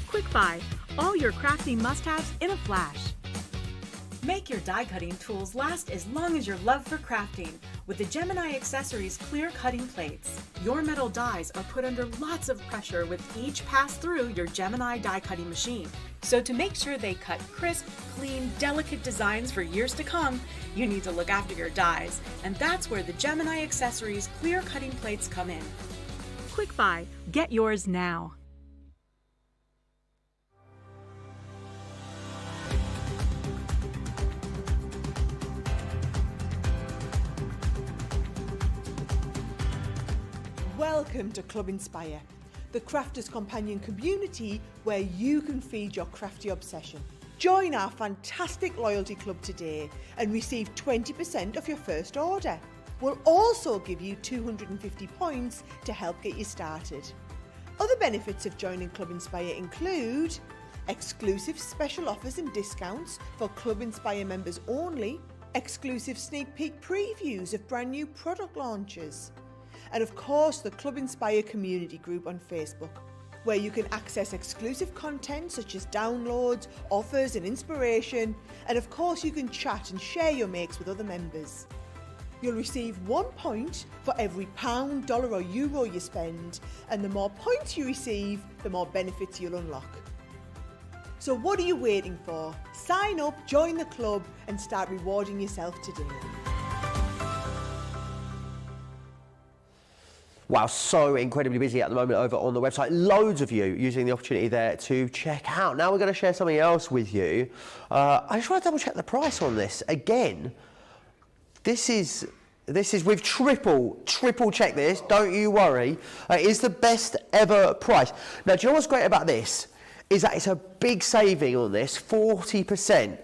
Quick Buy, all your crafting must-haves in a flash. Make your die cutting tools last as long as your love for crafting with the Gemini Accessories clear cutting plates. Your metal dies are put under lots of pressure with each pass through your Gemini die cutting machine. So to make sure they cut crisp, clean, delicate designs for years to come, you need to look after your dies, and that's where the Gemini Accessories clear cutting plates come in. Quick Buy, get yours now. Welcome to Club Inspire, the crafters companion community where you can feed your crafty obsession. Join our fantastic loyalty club today and receive 20% off your first order. We'll also give you 250 points to help get you started. Other benefits of joining Club Inspire include exclusive special offers and discounts for Club Inspire members only, exclusive sneak peek previews of brand new product launches, and of course the Club Inspire community group on Facebook. where you can access exclusive content such as downloads, offers and inspiration, and of course you can chat and share your makes with other members. You'll receive 1 point for every £1, dollar or euro you spend, and the more points you receive, the more benefits you'll unlock. So what are you waiting for? Sign up, join the club and start rewarding yourself today. Wow, so incredibly busy at the moment over on the website. Loads of you using the opportunity there to check out. Now we're going to share something else with you. I just want to double check the price on this. Again, this is we've triple checked this, don't you worry. It is the best ever price. Now, do you know what's great about this? Is that it's a big saving on this, 40%.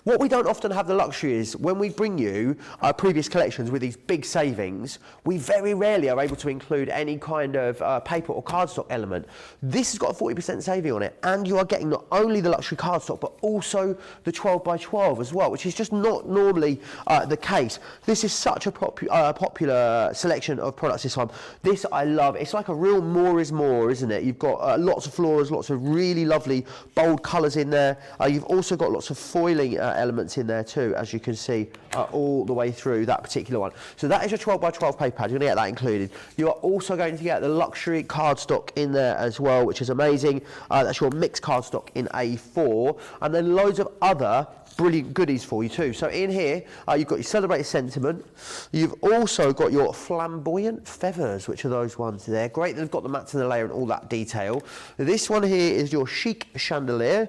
What we don't often have the luxury is when we bring you our previous collections with these big savings, we very rarely are able to include any kind of paper or cardstock element. This has got a 40% saving on it, and you are getting not only the luxury cardstock but also the 12x12 as well, which is just not normally the case. This is such a popular selection of products this time. This I love. It's like a real more is more, isn't it? You've got lots of floras, lots of really lovely bold colours in there. You've also got lots of foiling elements in there too, as you can see all the way through that particular one. So that is your 12x12 paper pad. You're going to get that included. You are also going to get the luxury cardstock in there as well, which is amazing. That's your mixed cardstock in A4, and then loads of other brilliant goodies for you too. So in here, you've got your celebrated sentiment. You've also got your flamboyant feathers, which are those ones there. Great, they've got the mats and the layer and all that detail. This one here is your chic chandelier.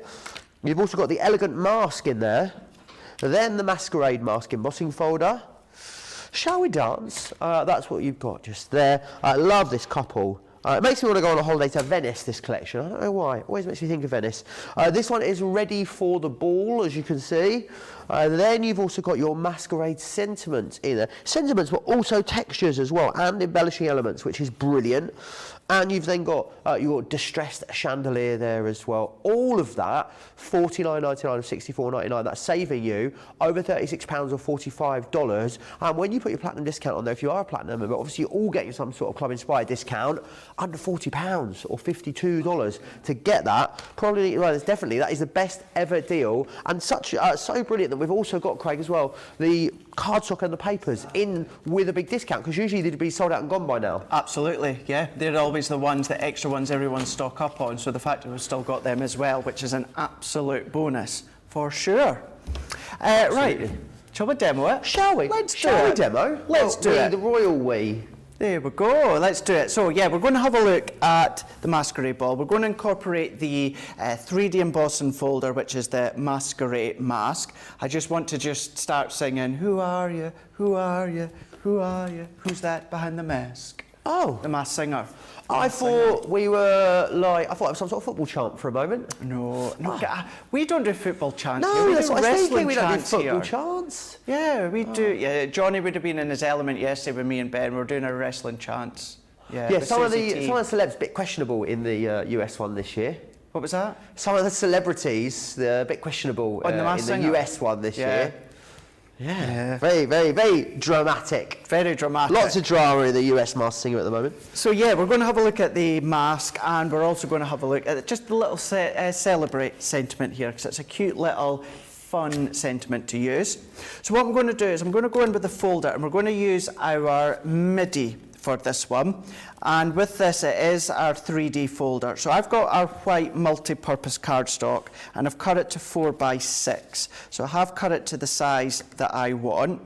You've also got the elegant mask in there, then the masquerade mask embossing folder. Shall we dance? That's what you've got just there. I love this couple. It makes me want to go on a holiday to Venice, this collection. I don't know why. It always makes me think of Venice. This one is ready for the ball, as you can see. Then you've also got your masquerade sentiments in there. Sentiments, but also textures as well, and embellishing elements, which is brilliant. And you've then got your distressed chandelier there as well. All of that, $49.99 and $64.99. That's saving you over £36 or $45. And when you put your platinum discount on there, if you are a platinum member, obviously you're all getting some sort of Club Inspired discount, under £40 or $52 to get that. Probably, well, definitely, that is the best ever deal. And such so brilliant that we've also got, Craig, as well, the cardstock and the papers in with a big discount, because usually they'd be sold out and gone by now. Absolutely, yeah. They're always the ones, the extra ones everyone stock up on, so the fact that we've still got them as well, which is an absolute bonus for sure. Right, shall we demo it? Shall we? Shall we demo? Let's do it. The royal we. There we go, let's do it. So yeah, we're going to have a look at the Masquerade Ball. We're going to incorporate the 3D embossing folder, which is the Masquerade mask. I just want to start singing, who are you, who are you, who are you, who's that behind the mask? Oh. The masked singer. I thought we were like, I thought it was some sort of football chant for a moment. No, we don't do football chants. No, here. that's what I was thinking. We don't do football here. chants. Yeah, we do. Yeah, Johnny would have been in his element yesterday with me and Ben. We're doing our wrestling chants. Yeah, some of the celebs a bit questionable in the US one this year. What was that? Some of the celebrities, they're a bit questionable in the US one this year. Yeah. Very, very, very dramatic. Very dramatic. Lots of drama in the US mask singer at the moment. So yeah, we're going to have a look at the mask, and we're also going to have a look at just the little celebrate sentiment here, because it's a cute little fun sentiment to use. So what I'm going to do is I'm going to go in with the folder, and we're going to use our MIDI for this one. And with this, it is our 3D folder. So I've got our white multi-purpose cardstock, and I've cut it to 4x6. So I have cut it to the size that I want.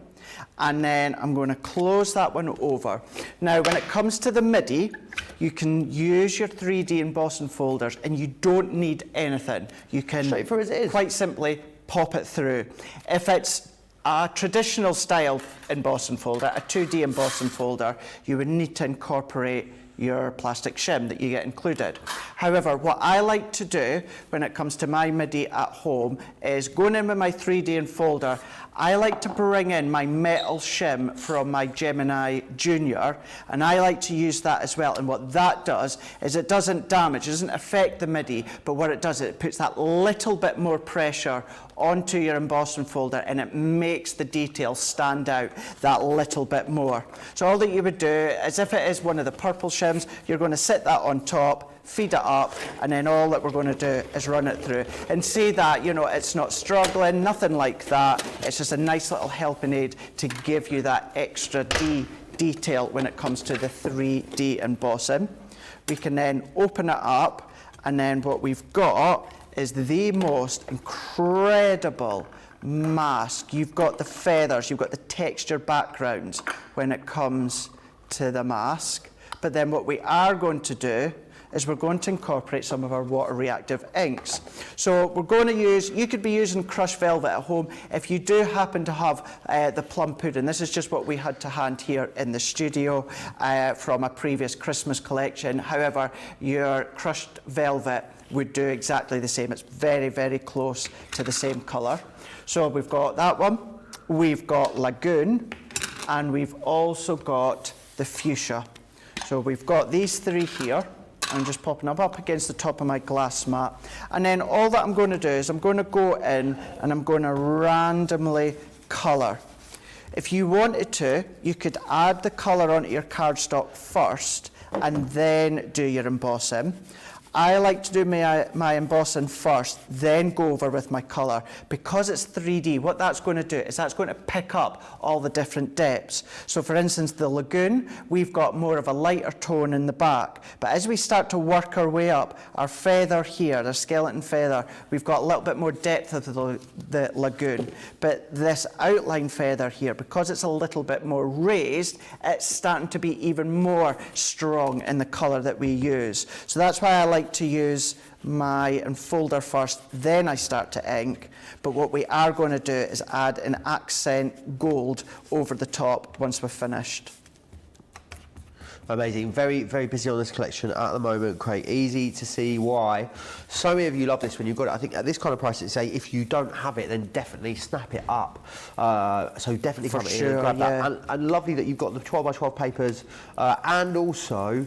And then I'm going to close that one over. Now, when it comes to the MIDI, you can use your 3D embossing folders, and you don't need anything. You can quite simply pop it through. If it's a traditional style embossing folder, a 2D embossing folder, you would need to incorporate your plastic shim that you get included. However, what I like to do when it comes to my MIDI at home is going in with my 3D folder, I like to bring in my metal shim from my Gemini Junior, and I like to use that as well. And what that does is it doesn't damage, it doesn't affect the MIDI, but what it does is it puts that little bit more pressure onto your embossing folder, and it makes the detail stand out that little bit more. So all that you would do is, if it is one of the purple shims, you're going to sit that on top, feed it up, and then all that we're going to do is run it through. And say that, you know, it's not struggling, nothing like that. It's just a nice little helping aid to give you that extra detail when it comes to the 3D embossing. We can then open it up, and then what we've got is the most incredible mask. You've got the feathers, you've got the texture backgrounds when it comes to the mask. But then what we are going to do is we're going to incorporate some of our water reactive inks. So we're going to use, you could be using crushed velvet at home if you do happen to have the plum pudding. This is just what we had to hand here in the studio from a previous Christmas collection. However, your crushed velvet would do exactly the same. It's very, very close to the same colour. So we've got that one, we've got Lagoon, and we've also got the fuchsia. So we've got these three here. I'm just popping them up against the top of my glass mat. And then all that I'm going to do is I'm going to go in and I'm going to randomly colour. If you wanted to, you could add the colour onto your cardstock first and then do your embossing. I like to do my embossing first, then go over with my colour. Because it's 3D, what that's going to do is that's going to pick up all the different depths. So for instance, the Lagoon, we've got more of a lighter tone in the back. But as we start to work our way up, our feather here, the skeleton feather, we've got a little bit more depth of the Lagoon. But this outline feather here, because it's a little bit more raised, it's starting to be even more strong in the colour that we use. So that's why I like to use my enfolder first, then I start to ink. But what we are going to do is add an accent gold over the top once we're finished. Amazing. Very, very busy on this collection at the moment, Craig. Easy to see why so many of you love this when you've got it. I think at this kind of price, it's say if you don't have it, then definitely snap it up. So definitely come in and grab that. And lovely that you've got the 12 by 12 papers, and also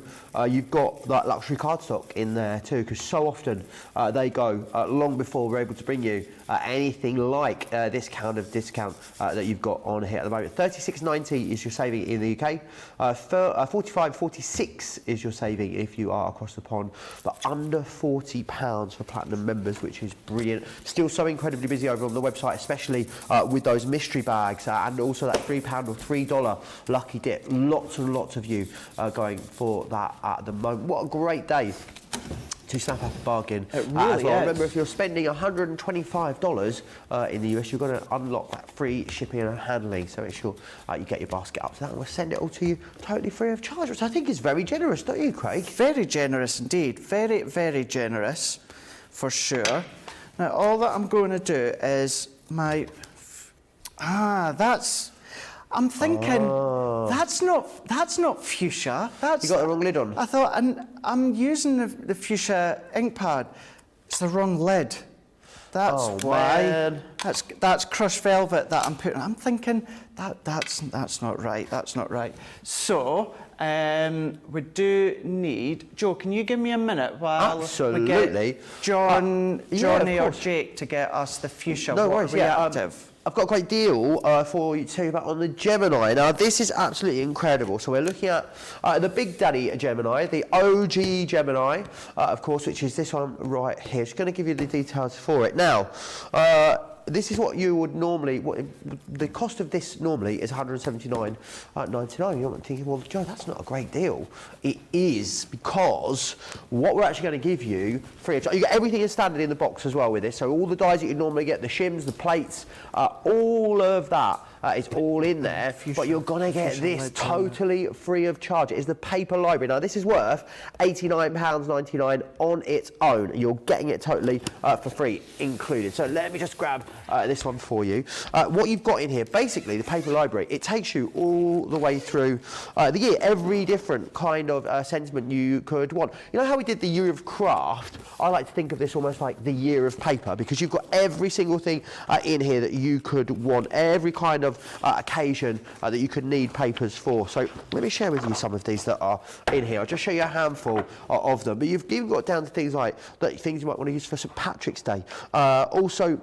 you've got that luxury cardstock in there too, because so often they go long before we're able to bring you anything like this kind of discount that you've got on here at the moment. $36.90 is your saving in the UK. $45.46 is your saving if you are across the pond, but under £40 for platinum members, which is brilliant. Still so incredibly busy over on the website, especially with those mystery bags and also that £3 or $3 lucky dip. Lots and lots of you going for that at the moment. What a great day to snap up a bargain. It really as well. is. Remember, if you're spending $125 in the US, you're going to unlock that free shipping and handling. So make sure you get your basket up to that, and we'll send it all to you totally free of charge, which I think is very generous, don't you, Craig? Very generous indeed. Very, very generous, for sure. Now, all that I'm going to do is my... I'm thinking, that's not fuchsia. You got the wrong lid on. I thought, and I'm using the fuchsia ink pad. It's the wrong lid. That's why. Man. That's crushed velvet that I'm putting. I'm thinking that's not right. That's not right. So we do need. Joe, can you give me a minute while we get Johnny or Jake to get us the fuchsia reactive? I've got a great deal for you to tell you about on the Gemini. Now, this is absolutely incredible. So we're looking at the Big Daddy Gemini, the OG Gemini, of course, which is this one right here. Just going to give you the details for it. Now, this is what you would normally, the cost of this normally is $179.99. You're thinking, well, Joe, that's not a great deal. It is, because what we're actually going to give you free of charge. You get everything is standard in the box as well with this. So all the dies that you normally get, the shims, the plates, all of that is all in there. But you're going to get this totally free of charge. It is the paper library. Now, this is worth £89.99 on its own. You're getting it totally for free included. So let me just grab this one for you. What you've got in here, basically, the paper library, it takes you all the way through the year. Every different kind of sentiment you could want. You know how we did the year of craft? I like to think of this almost like the year of paper, because you've got every single thing in here that you could want, every kind of occasion that you could need papers for. So let me share with you some of these that are in here. I'll just show you a handful of them. But you've even got down to things like things you might want to use for St. Patrick's Day. Also,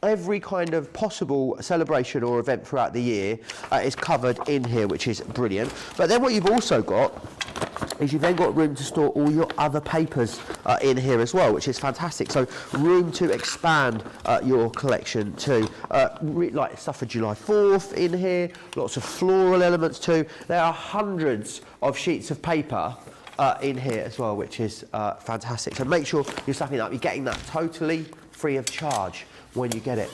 every kind of possible celebration or event throughout the year is covered in here, which is brilliant. But then what you've also got is you've then got room to store all your other papers in here as well, which is fantastic. So room to expand your collection too. Like stuff for July 4th in here, lots of floral elements too. There are hundreds of sheets of paper in here as well, which is fantastic. So make sure you're stacking up. You're getting that totally free of charge when you get it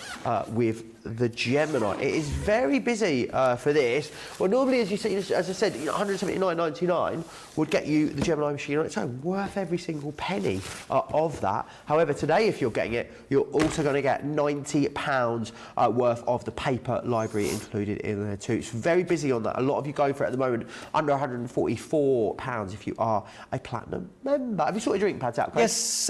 with the Gemini. It is very busy for this. Well, normally, as you see, as I said, $179.99 would get you the Gemini machine on its own, worth every single penny of that. However, today, if you're getting it, you're also going to get £90 worth of the paper library included in there too. It's very busy on that. A lot of you go for it at the moment, under £144 if you are a platinum member. Have you sorted your ink pads out, Craig? Yes,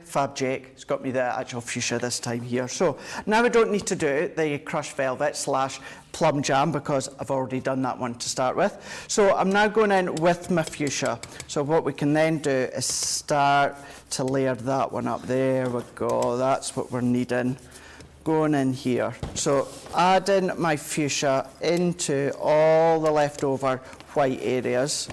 Fab Jake. It's got me the actual fuchsia this time here. So now I don't need to do the crushed velvet / plum jam because I've already done that one to start with. So I'm now going in with my fuchsia. So what we can then do is start to layer that one up. There we go. That's what we're needing. Going in here. So adding my fuchsia into all the leftover white areas.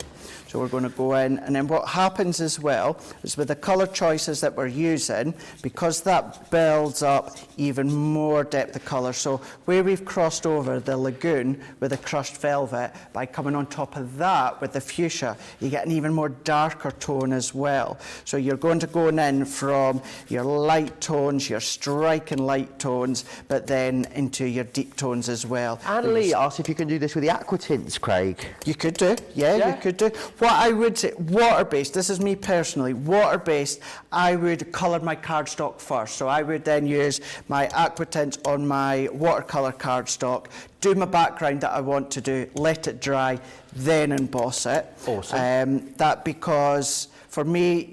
So we're going to go in, and then what happens as well is with the colour choices that we're using, because that builds up even more depth of colour. So where we've crossed over the lagoon with the crushed velvet, by coming on top of that with the fuchsia, you get an even more darker tone as well. So you're going to go in from your light tones, your striking light tones, but then into your deep tones as well. Anne Lee asked if you can do this with the aqua tints, Craig. You could do, yeah, you could do. What I would say, water-based, this is me personally, water-based, I would colour my cardstock first. So I would then use my aqua tint on my watercolour cardstock, do my background that I want to do, let it dry, then emboss it. Awesome. That because for me,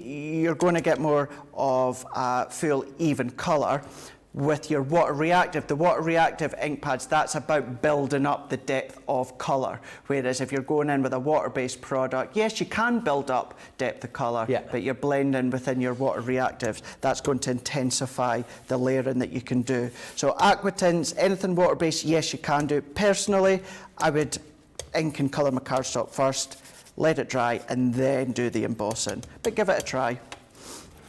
you're going to get more of a full, even colour. With your water reactive, the water reactive ink pads, that's about building up the depth of colour. Whereas if you're going in with a water-based product, yes, you can build up depth of colour, but you're blending within your water reactives. That's going to intensify the layering that you can do. So aqua tints, anything water-based, yes, you can do. Personally, I would ink and colour my cardstock first, let it dry, and then do the embossing. But give it a try.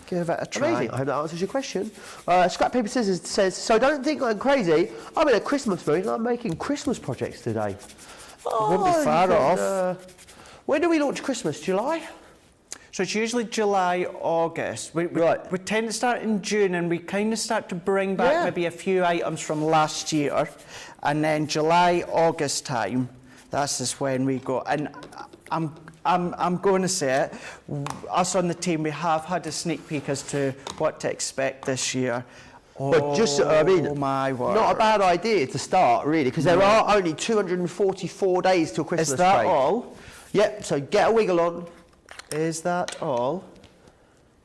Give it a try. Amazing. I hope that answers your question. Scrap Paper Scissors says, so don't think I'm crazy. I'm in a Christmas mood and I'm making Christmas projects today. Won't be far off. When do we launch Christmas? July? So it's usually July, August. We tend to start in June, and we kind of start to bring back maybe a few items from last year. And then July, August time, that's just when we go. And I'm going to say it, us on the team, we have had a sneak peek as to what to expect this year. But just, I mean, my word. Not a bad idea to start, really, because there are only 244 days till Christmas. Is that Craig. all? Yep, so get a wiggle on. Is that all?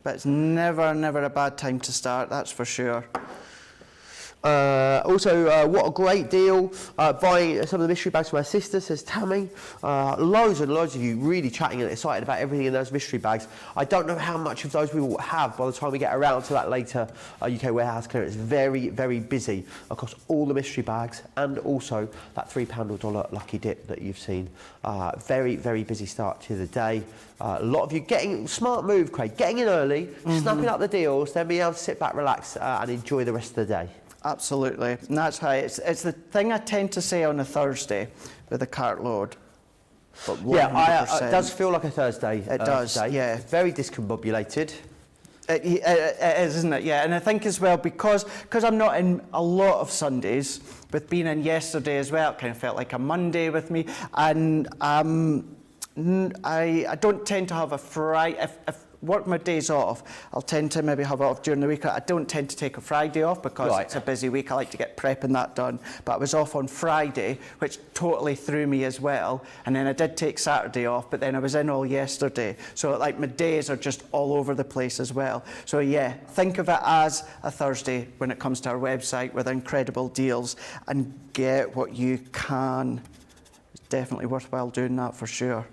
But it's never a bad time to start, that's for sure. Also, what a great deal, buying some of the mystery bags for my sister, says Tammy. Loads and loads of you really chatting and excited about everything in those mystery bags. I don't know how much of those we will have by the time we get around to that later UK warehouse clearance. Very, very busy across all the mystery bags, and also that £3 or $1 lucky dip that you've seen. Very, very busy start to the day. A lot of you getting, smart move, Craig, getting in early, snapping up the deals, then being able to sit back, relax and enjoy the rest of the day. Absolutely, and that's how it's the thing I tend to say on a Thursday with a cart load. But yeah, it does feel like a Thursday. It does, yeah. Very discombobulated. It is, isn't it? Yeah, and I think as well, because I'm not in a lot of Sundays, with being in yesterday as well, it kind of felt like a Monday with me, and I don't tend to have a Friday. If work my days off, I'll tend to maybe have it off during the week. I don't tend to take a Friday off because it's a busy week. I like to get prep and that done. But I was off on Friday, which totally threw me as well. And then I did take Saturday off, but then I was in all yesterday. So like my days are just all over the place as well. So yeah, think of it as a Thursday when it comes to our website with incredible deals, and get what you can. It's definitely worthwhile doing that for sure.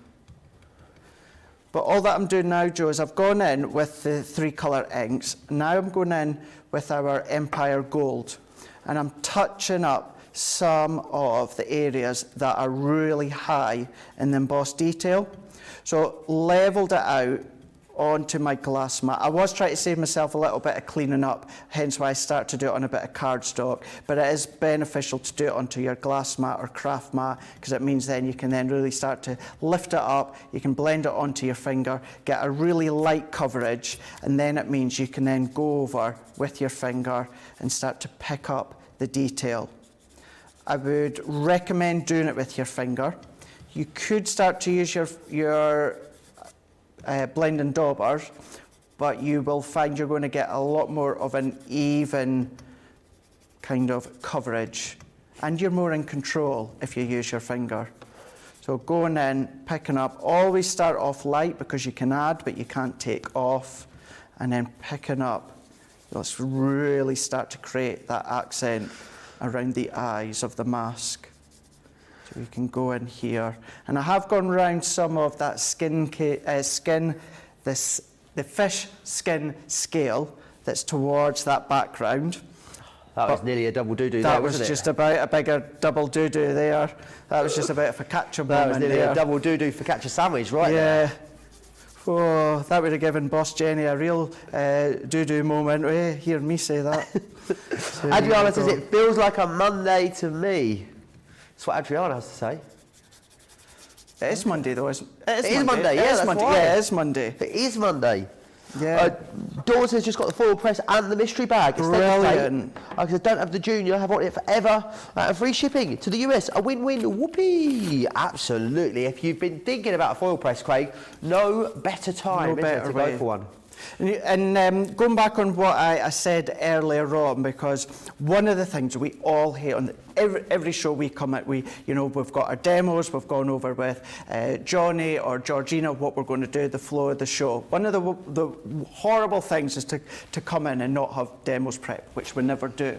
But all that I'm doing now, Joe, is I've gone in with the 3 colour inks. Now I'm going in with our Empire Gold, and I'm touching up some of the areas that are really high in the embossed detail. So levelled it out onto my glass mat. I was trying to save myself a little bit of cleaning up, hence why I start to do it on a bit of cardstock, but it is beneficial to do it onto your glass mat or craft mat, because it means then you can then really start to lift it up, you can blend it onto your finger, get a really light coverage, and then it means you can then go over with your finger and start to pick up the detail. I would recommend doing it with your finger. You could start to use your blending daubers, but you will find you're going to get a lot more of an even kind of coverage, and you're more in control if you use your finger. So going in, picking up, always start off light because you can add but you can't take off, and then picking up. Let's really start to create that accent around the eyes of the mask. So we can go in here, and I have gone round some of that the fish skin scale that's towards that background. That was nearly a double doo-doo That there, was wasn't it? just about a bigger double doo-doo there. That was just about a focaccia moment. That was nearly there. a double doo-doo focaccia sandwich, right there. Yeah. Oh, that would have given Boss Jenny a real doo-doo moment. Hear me say that. So Adriana says, it feels like a Monday to me. That's what Adriana has to say. It is Monday though, isn't it? It is Monday, yeah, that's Monday. why. Yeah, it is Monday. It is Monday. Yeah. Dawn has just got the foil press and the mystery bag. It's Brilliant. Because I don't have the junior, I have wanted it forever. And free shipping to the US, a win-win, whoopee. Absolutely. If you've been thinking about a foil press, Craig, no better time No better to way. go for one. And going back on what I said earlier on, because one of the things we all hate on every show we come at, we've got our demos, we've gone over with Johnny or Georgina what we're going to do, the flow of the show. One of the horrible things is to come in and not have demos prep, which we never do.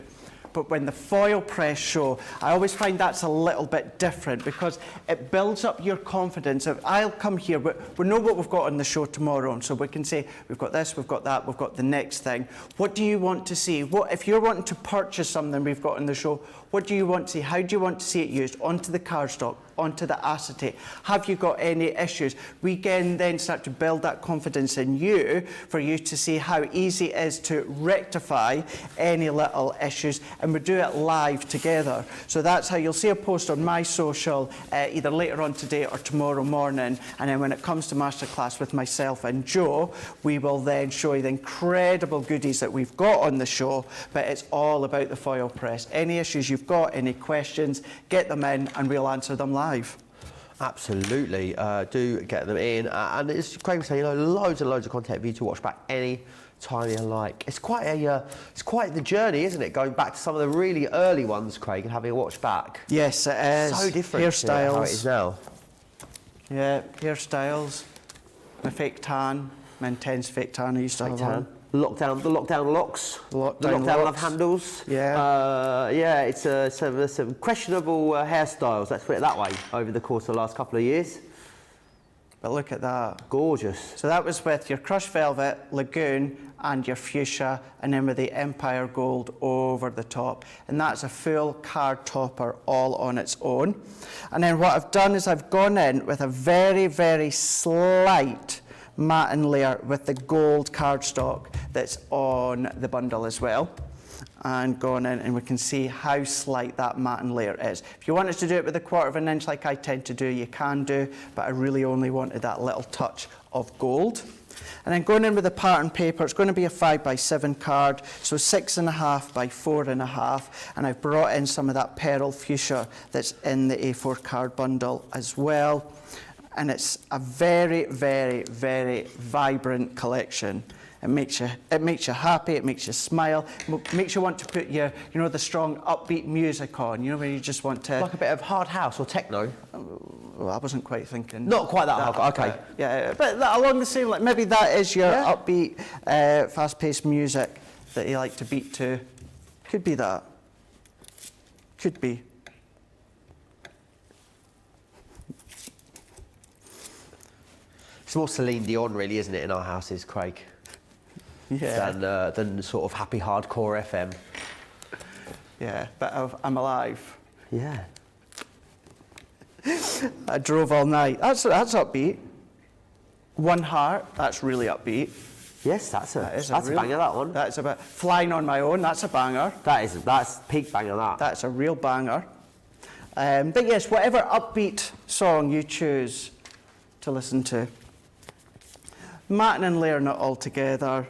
But when the foil press show, I always find that's a little bit different because it builds up your confidence of, I'll come here, we know what we've got on the show tomorrow, and so we can say, we've got this, we've got that, we've got the next thing. What do you want to see? If you're wanting to purchase something we've got on the show, what do you want to see? How do you want to see it used? Onto the cardstock, onto the acetate. Have you got any issues? We can then start to build that confidence in you for you to see how easy it is to rectify any little issues, and we do it live together. So that's how you'll see a post on my social either later on today or tomorrow morning, and then when it comes to masterclass with myself and Joe, we will then show you the incredible goodies that we've got on the show, but it's all about the foil press. Any issues you've got, any questions, get them in and we'll answer them live. Absolutely, do get them in. And it's Craig was saying, loads and loads of content for you to watch back any time you like. It's quite the journey, isn't it? Going back to some of the really early ones, Craig, and having a watch back. Yes, it is. So different Hairstyles. to how it is now. Yeah, hairstyles. My fake tan, my intense fake tan I used to have on. The lockdown locks. The lockdown love locks. handles. Yeah. Yeah, it's some questionable hairstyles, let's put it that way, over the course of the last couple of years. But look at that. Gorgeous. So that was with your crushed velvet, lagoon, and your fuchsia, and then with the Empire Gold over the top. And that's a full card topper all on its own. And then what I've done is I've gone in with a very, very slight matte layer with the gold cardstock that's on the bundle as well, and gone in, and we can see how slight that matte layer is. If you wanted to do it with a 1/4 of an inch like I tend to do, you can do, but I really only wanted that little touch of gold. And then going in with the pattern paper, it's going to be a 5x7 card, so 6.5 by 4.5, and I've brought in some of that pearl fuchsia that's in the A4 card bundle as well. And it's a very, very, very vibrant collection. It makes you happy, it makes you smile, it makes you want to put your, the strong upbeat music on, when you just want to... Like a bit of hard house or techno? Well, I wasn't quite thinking... Not quite that hard, okay. Yeah, but along the same line, maybe that is your upbeat, fast-paced music that you like to beat to. Could be that. Could be. It's more Celine Dion, really, isn't it, in our houses, Craig? Yeah. Than sort of happy hardcore FM. Yeah, but I'm alive. Yeah. I drove all night. That's upbeat. One Heart, that's really upbeat. Yes, that's a real banger, that one. That's a bit. Flying on My Own, that's a banger. That's peak banger, that. That's a real banger. But yes, whatever upbeat song you choose to listen to. Martin and Laird Not All Together.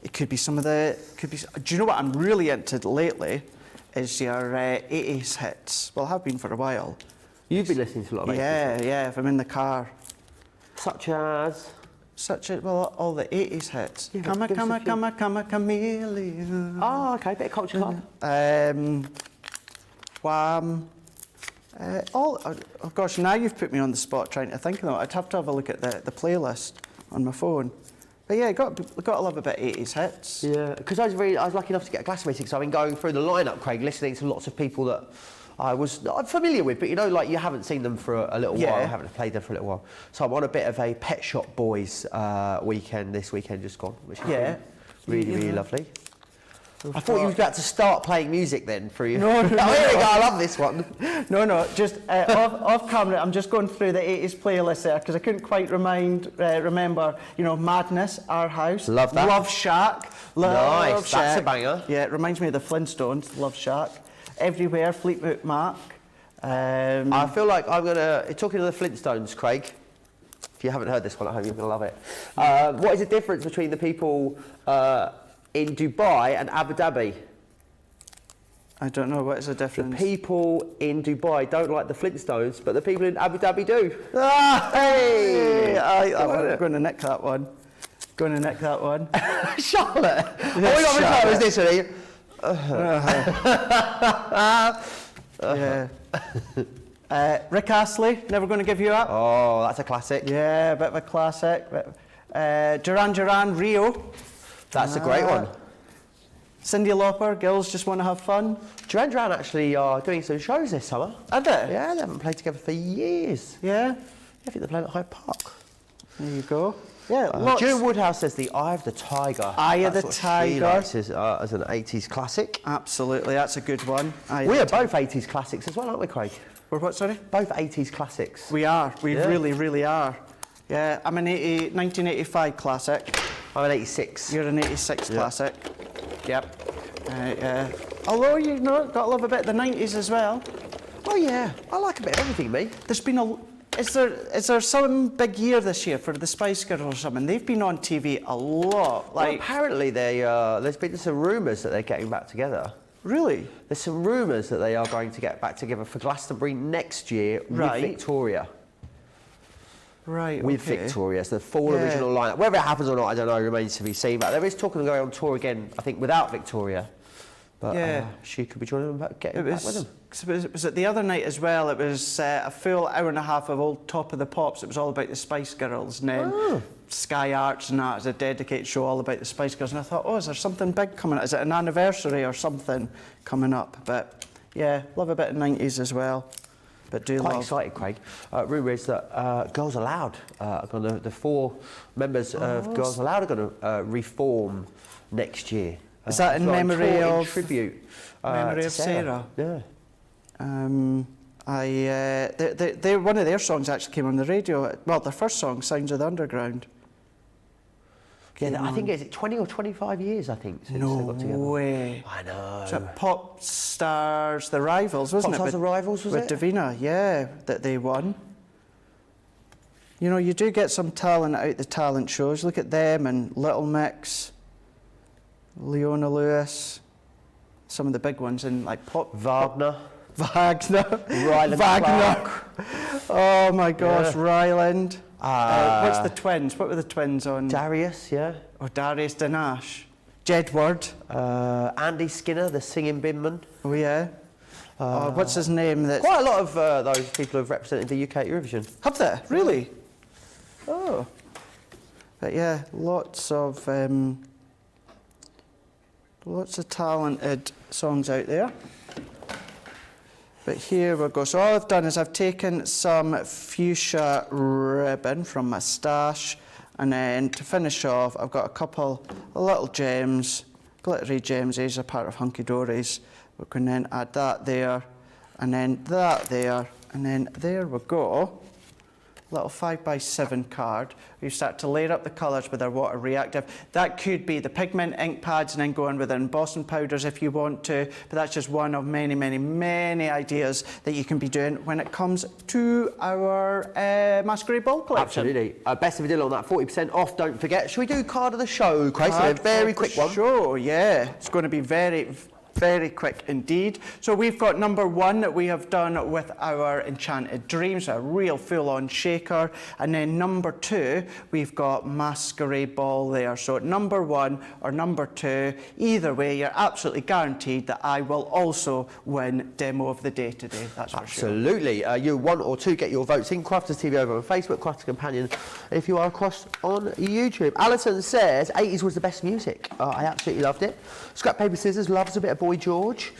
It could be some of the, do you know what I'm really into lately? Is your 80s hits. Well, I have been for a while. You've been listening to a lot of 80s. Yeah, if I'm in the car. Such as? Well, all the 80s hits. Yeah, Come a chameleon. Oh, okay, bit of Culture Club. Wham. Oh gosh, now you've put me on the spot trying to think of them. I'd have to have a look at the playlist on my phone. But yeah, got to love a bit 80s hits. Yeah, because I was lucky enough to get a glass meeting, so I've been going through the lineup, Craig, listening to lots of people that I'm familiar with, but you know, like you haven't seen them for a little while, haven't played them for a little while. So I'm on a bit of a Pet Shop Boys weekend this weekend just gone, which is really lovely. I thought you was about to start playing music then for you. No, here we go, I love this one. No, just off camera, I'm just going through the 80s playlist there because I couldn't quite remember, you know, Madness, Our House. Love that. Love Shack. Nice, Shack. that's a banger. Yeah, it reminds me of the Flintstones, Love Shack. Everywhere, Fleetwood Mac. I feel like I'm talking to the Flintstones, Craig. If you haven't heard this one, I hope you're going to love it. What is the difference between the people in Dubai and Abu Dhabi? I don't know, what is the difference? The people in Dubai don't like the Flintstones, but the people in Abu Dhabi do. Hey! I'm going to nick that one. Charlotte! What time is this, really? Yeah. Rick Astley, Never Gonna Give You Up. Oh, that's a classic. Yeah, a bit of a classic. Duran Duran, Rio. That's a great one. Cyndi Lauper, Girls Just Want to Have Fun. Duran Duran actually are doing some shows this summer. Are they? Yeah, they haven't played together for years. Yeah. I think they're playing at Hyde Park. There you go. Yeah, June Woodhouse says the Eye of the Tiger. Eye of the That's what Tiger. she likes as an 80s classic. Absolutely, that's a good one. We are both 80s classics as well, aren't we, Craig? We're what, sorry? Both 80s classics. We are. We really are. Yeah, I'm an 1985 classic. I'm an 86. You're an 86 classic. Yep. Although you know, got to love a bit of the 90s as well. Oh yeah, I like a bit of everything, me. There's been is there some big year this year for the Spice Girls or something? They've been on TV a lot. Well, apparently there's been some rumours that they're getting back together. Really? There's some rumours that they are going to get back together for Glastonbury next year with Victoria. Right, with Victoria, so the full original lineup. Whether it happens or not, I don't know, remains to be seen. But there is talk of going on tour again, I think, without Victoria. But she could be joining them, getting back with them. Was it the other night as well? It was a full hour and a half of old Top of the Pops. It was all about the Spice Girls, and then Sky Arts and that is a dedicated show all about the Spice Girls. And I thought, is there something big coming up? Is it an anniversary or something coming up? But yeah, love a bit of 90s as well. But Quite excited, Craig. Rumour is that Girls Aloud, the 4 members of Girls Aloud are going to reform next year. Is that in memory of tribute? Memory of Sarah. Yeah. One of their songs actually came on the radio. Well, their first song, Sounds of the Underground. Yeah, I think it's 20 or 25 years, I think, since they got together. No way. I know. So Pop Stars, The Rivals, wasn't it? Pop Stars, The Rivals, was it? With Davina, yeah, that they won. You know, you do get some talent out the talent shows. Look at them and Little Mix, Leona Lewis, some of the big ones in like Pop. Wagner. Ryland Clark. Oh my gosh, Ryland. What's the twins? What were the twins on? Darius, yeah. Oh, Darius Danash. Jedward. Andy Skinner, the singing binman. Oh yeah. What's his name? Quite a lot of those people have represented the UK at Eurovision. Have they? Really? Oh. But yeah, lots of talented songs out there. But here we go. So all I've done is I've taken some fuchsia ribbon from my stash, and then to finish off, I've got a couple of little gems, glittery gems. These are part of Hunky Dory's. We can then add that there, and then that there, and then there we go. little 5x7 card. You start to layer up the colours with our water reactive. That could be the pigment ink pads and then go on with embossing powders if you want to, but that's just one of many, many, many ideas that you can be doing when it comes to our masquerade ball collection. Absolutely. Best of a deal on that, 40% off, don't forget. Should we do card of the show, Craig? So a very quick one. Sure, yeah. It's going to be very quick indeed. So we've got number 1 that we have done with our Enchanted Dreams, a real full-on shaker. And then number 2, we've got Masquerade Ball there. So number 1 or number 2, either way, you're absolutely guaranteed that I will also win Demo of the Day today. That's for sure. Absolutely. You 1 or 2, get your votes in. Crafters TV over on Facebook, Crafters Companion if you are across on YouTube. Alison says 80s was the best music. I absolutely loved it. Scrap Paper Scissors loves a bit of Boy George.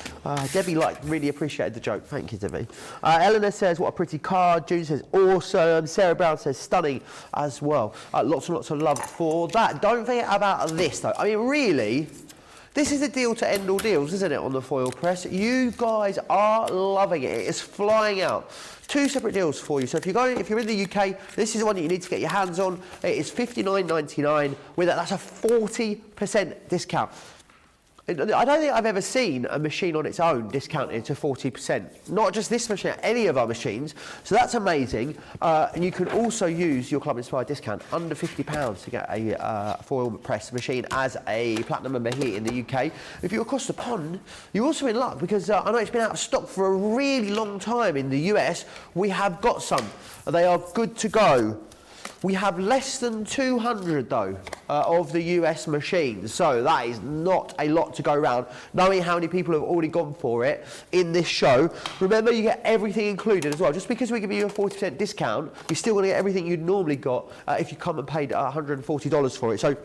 Debbie really appreciated the joke. Thank you, Debbie. Eleanor says, what a pretty card. June says, awesome. Sarah Brown says, stunning as well. Lots and lots of love for that. Don't forget about this, though. I mean, really, this is a deal to end all deals, isn't it, on the foil press? You guys are loving it. It is flying out. 2 separate deals for you. So if you're in the UK, this is the one that you need to get your hands on. It is $59.99 with that's a 40% discount. I don't think I've ever seen a machine on its own discounted to 40%. Not just this machine, any of our machines. So that's amazing. And you can also use your Club Inspired discount under £50 to get a foil press machine as a platinum member here in the UK. If you're across the pond, you're also in luck because I know it's been out of stock for a really long time in the US. We have got some. They are good to go. We have less than 200 though of the US machines, so that is not a lot to go around. Knowing how many people have already gone for it in this show, remember you get everything included as well. Just because we give you a 40% discount, you're still going to get everything you'd normally got if you come and paid $140 for it. So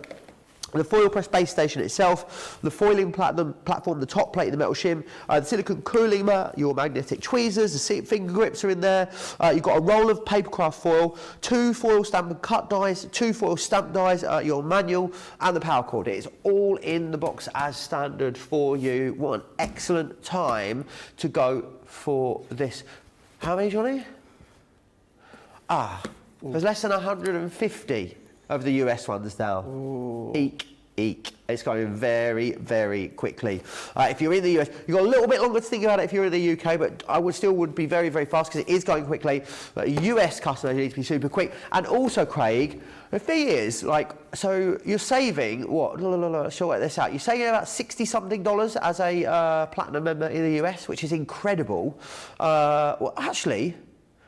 the foil press base station itself, the foiling platform, the top plate, the metal shim, the silicone cooling mat, your magnetic tweezers, the seat finger grips are in there. You've got a roll of papercraft foil, 2 foil stamp and cut dies, 2 foil stamp dies, your manual, and the power cord. It is all in the box as standard for you. What an excellent time to go for this. How many, Johnny? There's less than 150. Of the US ones now. Ooh. Eek, eek. It's going very, very quickly. If you're in the US, you've got a little bit longer to think about it if you're in the UK, but I would be very, very fast because it is going quickly. But US customers need to be super quick. And also, Craig, the thing is, so you're saving, what? She'll work this out. You're saving about $60-something as a platinum member in the US, which is incredible. Well, actually,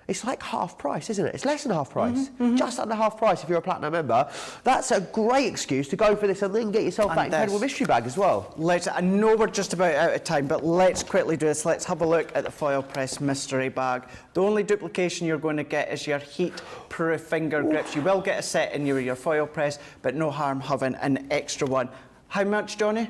it's like half price, isn't it? It's less than half price. Just under half price if you're a platinum member. That's a great excuse to go for this and then get yourself that incredible mystery bag as well. I know we're just about out of time, but let's quickly do this. Let's have a look at the foil press mystery bag. The only duplication you're going to get is your heat-proof finger grips. You will get a set in your foil press, but no harm having an extra one. How much, Johnny?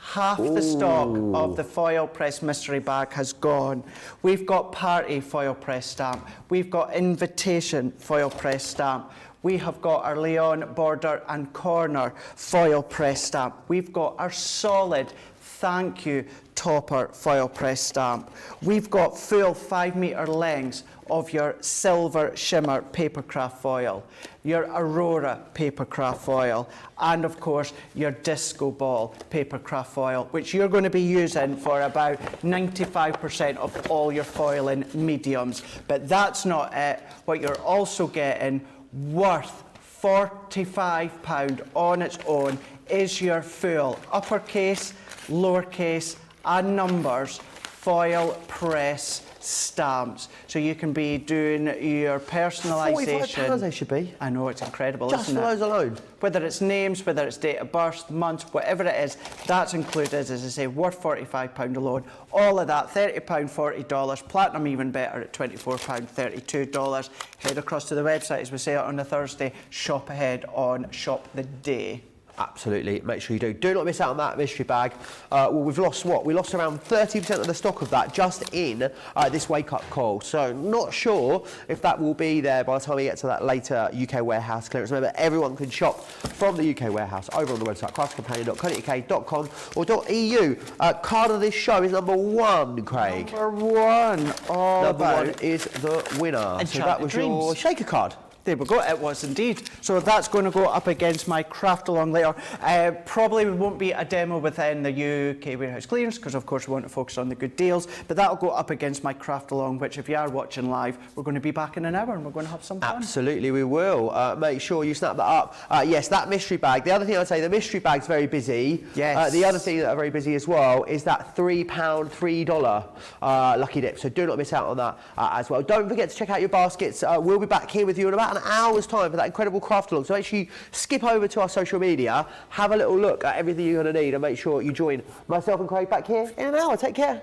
Half the stock of the foil press mystery bag has gone. We've got party foil press stamp. We've got invitation foil press stamp. We have got our Leon border and corner foil press stamp. We've got our solid thank you topper foil press stamp. We've got full 5-metre lengths of your silver shimmer papercraft foil, your Aurora papercraft foil, and of course your disco ball papercraft foil, which you're going to be using for about 95% of all your foiling mediums. But that's not it. What you're also getting, worth £45 on its own, is your full uppercase, lowercase and numbers foil press stamps. So you can be doing your personalisation. £45 they should be. I know, it's incredible, just isn't for it? those alone. Whether it's names, whether it's date of birth, months, whatever it is, that's included, as I say, worth £45 alone. All of that, £30, $40. Platinum even better at £24, $32. Head across to the website, as we say on a Thursday, shop ahead on Shop the Day. Absolutely, make sure you do. Do not miss out on that mystery bag. Well, we've lost what? We lost around 30% of the stock of that just in this wake-up call. So not sure if that will be there by the time we get to that later UK warehouse clearance. Remember, everyone can shop from the UK warehouse over on the website, craftscompanion.co.uk.com or .eu. Card of this show is number 1, Craig. Number 1. All Number about 1 is the winner. So that Enchanted was your Dreams. shaker card. There we go, it was indeed. So that's going to go up against my craft along later. Probably won't be a demo within the UK warehouse clearance because of course we want to focus on the good deals, but that'll go up against my craft along, which if you are watching live, we're going to be back in an hour and we're going to have some fun. Absolutely, we will. Make sure you snap that up. Yes, that mystery bag. The other thing I'd say, the mystery bag's very busy. Yes. The other thing that are very busy as well is that £3, $3 lucky dip. So do not miss out on that as well. Don't forget to check out your baskets. We'll be back here with you in about an hour's time for that incredible craft along. So make sure you skip over to our social media, have a little look at everything you're going to need, and make sure you join myself and Craig back here in an hour. Take care.